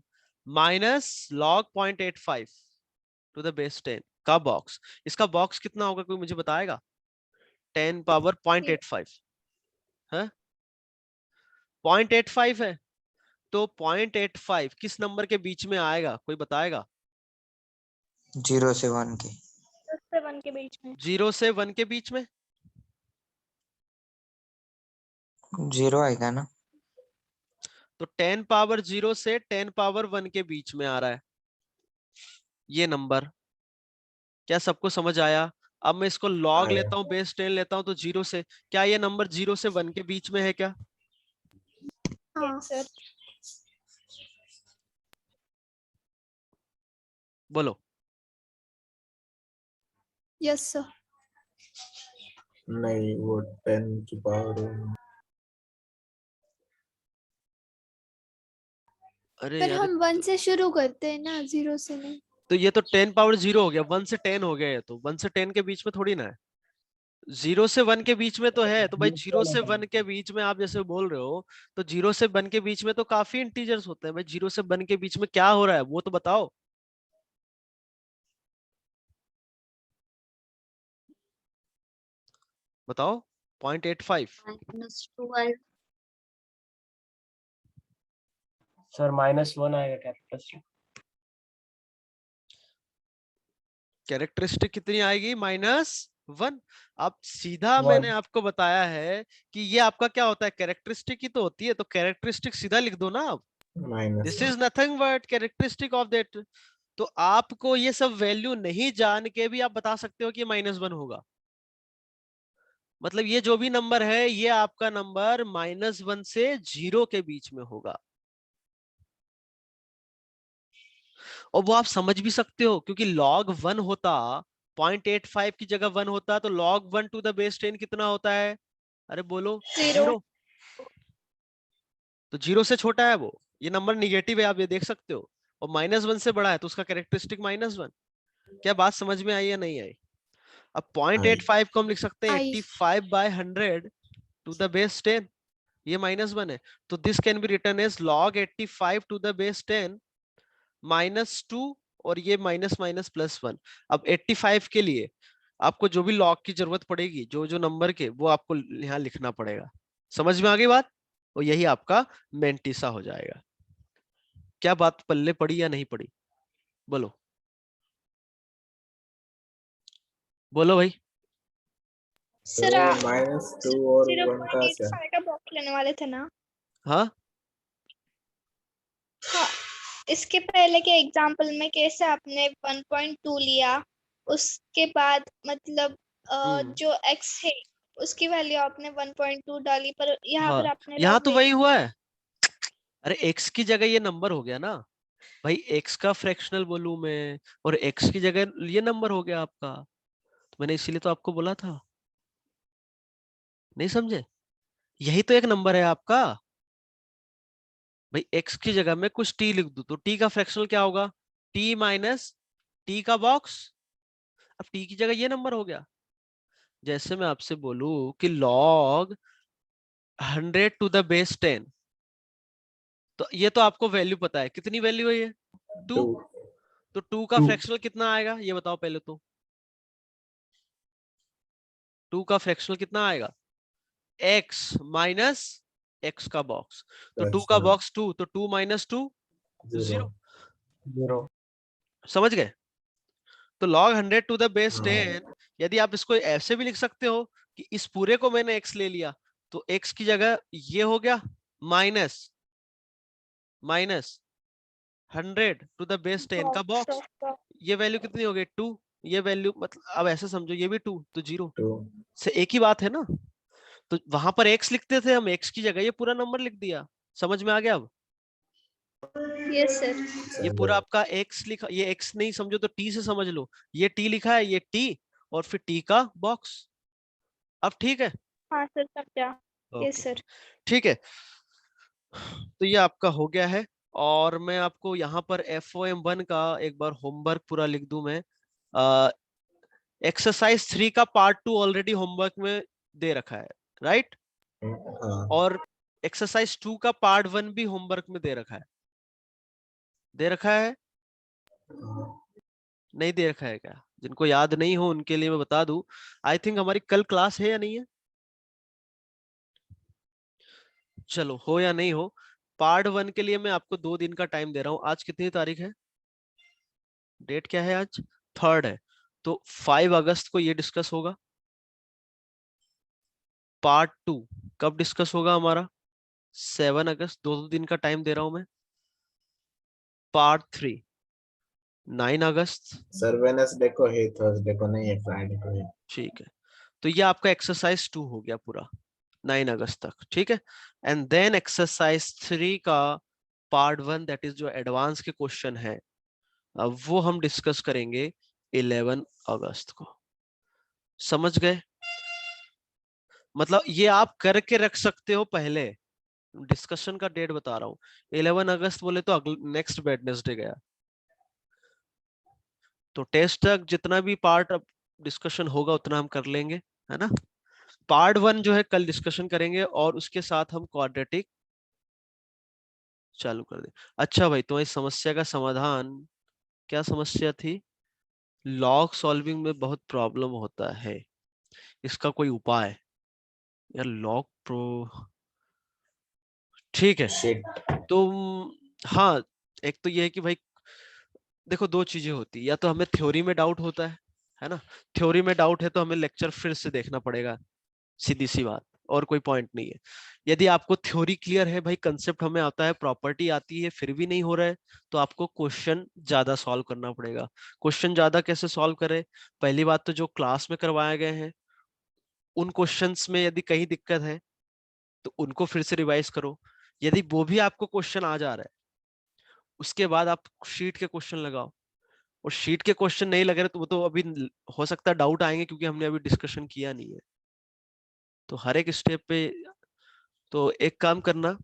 minus log 0.85 to the base 10 का बॉक्स। इसका बॉक्स कितना होगा, कोई मुझे बताएगा? 10 पावर 0.85 है, 0.85 है, तो 0.85 किस नंबर के बीच में आएगा, कोई बताएगा? 0 से 1 के. 10 से 1 के बीच में. 0 से 1 के बीच में, 0 आएगा ना. तो 10 पावर 0 से 10 पावर 1 के बीच में आ रहा है ये नंबर। क्या सबको समझ आया? अब मैं इसको लॉग आया. लेता हूँ, बेस 10 लेता हूँ, तो 0 से, क्या ये नंबर 0 से 1 के बीच में है क्या? हाँ सर. बोलो। Yes sir. नहीं, वो 10 की पावर. अरे पर यार, हम 1 से शुरू करते हैं ना, 0 से नहीं. तो ये तो 10 पावर 0 हो गया, 1 से 10 हो गया, ये तो 1 से 10 के बीच में थोड़ी ना है, 0 से 1 के बीच में तो है। तो भाई 0 से 1 के बीच में आप जैसे बोल रहे हो, तो 0 से 1 के बीच में तो काफी इंटीजर्स होते हैं भाई, 0 से 1 के बीच में क्या हो रहा है वो तो बताओ। बताओ 0.85। -12. सर -1 आएगा कैरेक्टरिस्टिक. कैरेक्टरिस्टिक कितनी आएगी, -1। अब सीधा 1. मैंने आपको बताया है कि ये आपका क्या होता है, कैरेक्टरिस्टिक ही तो होती है, तो कैरेक्टरिस्टिक सीधा लिख दो ना आप, this -1. Is nothing but characteristic of that. तो आपको ये सब वैल्यू नहीं जान के भी आप बता सकते हो कि -1 होगा, मतलब ये जो भी नंबर है ये आपका नंबर -1 से 0 के बीच में होगा। और वो आप समझ भी सकते हो क्योंकि log 1 होता 0.85 की जगह 1 होता तो log 1 to the base 10 कितना होता है? अरे बोलो 0। 0। तो 0 से छोटा है वो, ये नंबर निगेटिव है, आप ये देख सकते हो। और -1 से बड़ा है तो उसका कैरेक्टरिस्टिक -1। क्या बात समझ में आई या नहीं आई? अब 0.85 को हम लिख सकते हैं आई। 85/100 to the base 10, ये -1 है। तो this can be written as log 85 to the base 10 -2 और ये -+1। अब 85 के लिए आपको जो भी log की जरूरत पड़ेगी, जो जो नंबर के, वो आपको यहाँ लिखना पड़ेगा। समझ में आ गई बात? और यही आपका मेंटिसा हो जाएगा। क्या बात पल्ले पड़ी या नहीं पड़ी? बोलो बोलो भाई। सर तो आप -2 और 1 का क्या? 0.85 का बॉक्स लेने वाले थे ना? हाँ हाँ, इसके पहले के एग्जाम्पल में कैसे आपने 1.2 लिया, उसके बाद मतलब जो x है उसकी वैल्यू आपने 1.2 डाली, पर यहाँ पर हाँ, आपने यहाँ लॉग तो ले वही लिया। हुआ है। अरे x की जगह ये नंबर हो गया ना भाई, x का फ्रैक्शनल बोलूं मैं और x की जगह ये नंबर हो गया आपका, तो मैंने इसीलिए तो आपको बोला था। नहीं समझे? यही तो एक नंबर है आपका भाई। x की जगह मैं कुछ t लिख दूं तो t का फ्रैक्शनल क्या होगा? t माइनस t का बॉक्स। अब t की जगह ये नंबर हो गया। जैसे मैं आपसे बोलूं कि log 100 to the base 10, तो ये तो आपको वैल्यू पता है, कितनी वैल्यू है ये? 2। 2 तो 2 का 2 फ्रैक्शनल कितना आएगा ये बताओ पहले तो। 2 का फ्रैक्शनल कितना आएगा? x माइनस x का बॉक्स। तो 2 का बॉक्स 2, तो 2 माइनस 2 0। 0। समझ गए? तो log 100 to the base हाँ 10, यदि आप इसको ऐसे भी लिख सकते हो कि इस पूरे को मैंने x ले लिया तो x की जगह ये हो गया माइनस 100 to the base 10 का बॉक्स। ये वैल्यू कितनी हो गई? 2। ये वैल्यू मतलब अब ऐसे समझो, ये भी 2 तो 0 2 से एक ही बात है ना। तो वहां पर x लिखते थे हम, x की जगह ये पूरा नंबर लिख दिया। समझ में आ गया? अब यस सर। ये पूरा आपका x लिखा, ये x नहीं समझो तो t से समझ लो। ये t लिखा है, ये t और फिर t का बॉक्स। अब ठीक है? हाँ सर, समझा। Yes okay, sir. ठीक है। तो ये आपका हो गया है। और मैं आपको यहाँ पर FOM1 का एक बार होमवर्क पूरा लिख दूं मैं। एक्सरसाइज 3 का पार्ट 2 ऑलरेडी होमवर्क में दे रखा है, राइट? हाँ और एक्सरसाइज 2 का पार्ट 1 भी होमवर्क में दे रखा है। दे रखा है? हाँ। नहीं दे रखा है क्या? जिनको याद नहीं हो उनके लिए मैं बता दूं, आई थिंक हमारी कल क्लास है या नहीं है? चलो, हो या नहीं हो, पार्ट 1 के लिए मैं आपको 2 दिन का टाइम दे रहा हूँ। आज कितनी तारीख है? डेट क्या है आज? 3rd है। तो 5 अगस्त को ये डिस्कस होगा। पार्ट 2 कब डिस्कस होगा हमारा? 7 अगस्त। 2 दिन का टाइम दे रहा हूं मैं। पार्ट 3 9 अगस्त। सर वेडनेसडे को है, थर्सडे को नहीं है, फ्राइडे को है। ठीक है, तो ये आपका एक्सरसाइज 2 हो गया पूरा 9 अगस्त तक, ठीक है। एंड देन एक्सरसाइज 3 का पार्ट 1, दैट इज जो एडवांस के क्वेश्चन है, अब वो हम डिस्कस करेंगे 11 अगस्त को। समझ गए? मतलब ये आप करके रख सकते हो पहले। डिस्कशन का डेट बता रहा हूँ, 11 अगस्त बोले तो अगले नेक्स्ट वेडनेसडे गया। तो टेस्ट तक जितना भी पार्ट अब डिस्कशन होगा उतना हम कर लेंगे, है ना। पार्ट 1 जो है कल डिस्कशन करेंगे और उसके साथ हम क्वाड्रेटिक चालू कर दें। अच्छा भाई, तो इस समस्या का समाधान, क्या समस्या थी? लॉग सॉल्विंग में बहुत प्रॉब्लम होता है, इसका कोई उपाय? यार लॉग प्रो, ठीक है। शिट। तो हाँ, एक तो ये है कि भाई देखो, 2 चीजें होती है, या तो हमें थ्योरी में डाउट होता है ना। थ्योरी में डाउट है तो हमें लेक्चर फिर से देखना पड़ेगा, सीधी सी बात, और कोई पॉइंट नहीं है। यदि आपको थ्योरी क्लियर है भाई, कंसेप्ट हमें आता है, प्रॉपर्टी आती है, फिर भी नहीं हो रहा है, तो आपको क्वेश्चन ज्यादा सॉल्व करना पड़ेगा। क्वेश्चन ज्यादा कैसे सॉल्व करें? पहली बात तो जो क्लास में करवाए गए हैं उन क्वेश्चंस में यदि कहीं दिक्कत है तो उनको फिर से रिवाइज करो। यदि वो भी आपको क्वेश्चन आ जा रहा है, उसके बाद आप शीट के क्वेश्चन लगाओ, और शीट के क्वेश्चन नहीं लग रहे तो वो तो अभी हो सकता है डाउट आएंगे क्योंकि हमने अभी डिस्कशन किया नहीं है। तो हर एक स्टेप पे तो एक काम करना,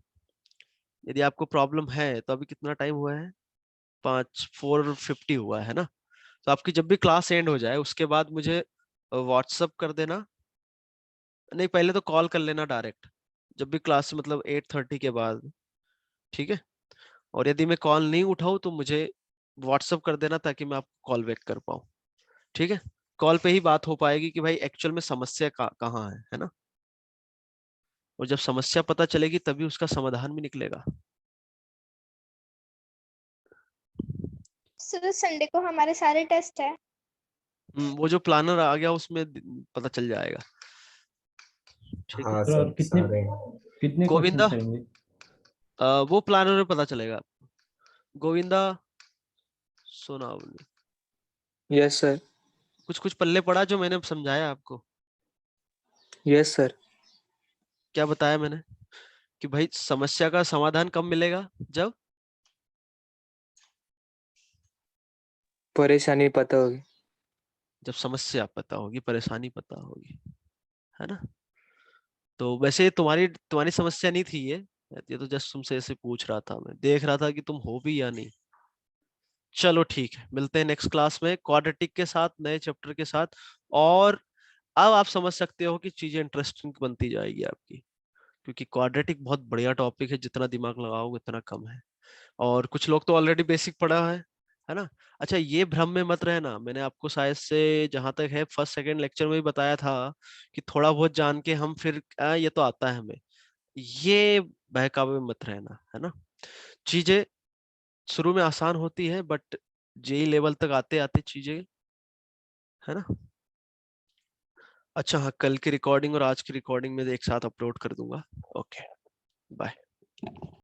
यदि आपको प्रॉब्लम है तो अभी कितना टाइम हुआ है, 4:50 हुआ है ना। तो आपकी जब भी क्लास एंड हो जाए उसके बाद मुझे व्हाट्सअप कर देना, नहीं पहले तो कॉल कर लेना डायरेक्ट, जब भी क्लास मतलब 8:30 के बाद, ठीक है। और यदि मैं कॉल नहीं उठाऊं तो मुझे व्हाट्सअप कर देना ताकि मैं आपको कॉल बैक कर पाऊं, ठीक है। कॉल पे ही बात हो पाएगी कि भाई एक्चुअल में समस्या कहाँ है ना। और जब समस्या पता चलेगी तभी उसका समाधान भी निकलेगा। सर संडे को हमारे सारे टेस्ट है। वो जो प्लानर आ गया उसमें पता चल जाएगा, ठीक है। हाँ सर और सर कितने सारे कितने गोविंदा, क्वेश्चन रहेंगे? वो प्लानर में पता चलेगा। गोविंदा सुना यस सर। कुछ कुछ पल्ले पड़ा जो मैंने समझाया आपको? Yes sir. क्या बताया मैंने कि भाई समस्या का समाधान कब मिलेगा? जब परेशानी पता होगी। जब समस्या पता होगी, परेशानी पता होगी, है ना। तो वैसे तुम्हारी तुम्हारी समस्या नहीं थी ये तो जस्ट तुमसे ऐसे पूछ रहा था, मैं देख रहा था कि तुम हो भी या नहीं। चलो ठीक है, मिलते हैं नेक्स्ट क्लास में क्वाड्रेटिक के साथ, नए चैप्टर के साथ। और अब आप समझ सकते हो कि चीजें इंटरेस्टिंग बनती जाएगी आपकी, क्योंकि क्वाड्रेटिक बहुत बढ़िया टॉपिक है, जितना दिमाग लगाओगे उतना कम है। और कुछ लोग तो ऑलरेडी बेसिक पढ़ा है ना। अच्छा ये भ्रम में मत रहना, मैंने आपको शायद से जहां तक है फर्स्ट सेकंड लेक्चर में भी बताया था कि थोड़ा बहुत जान के हम फिर ये तो आता है हमें, ये बहकावे में मत रहना, है ना। चीजें शुरू में आसान होती है बट जेई लेवल तक आते आते चीजें, है ना। अच्छा हाँ, कल की रिकॉर्डिंग और आज की रिकॉर्डिंग में एक साथ अपलोड कर दूंगा। Okay bye.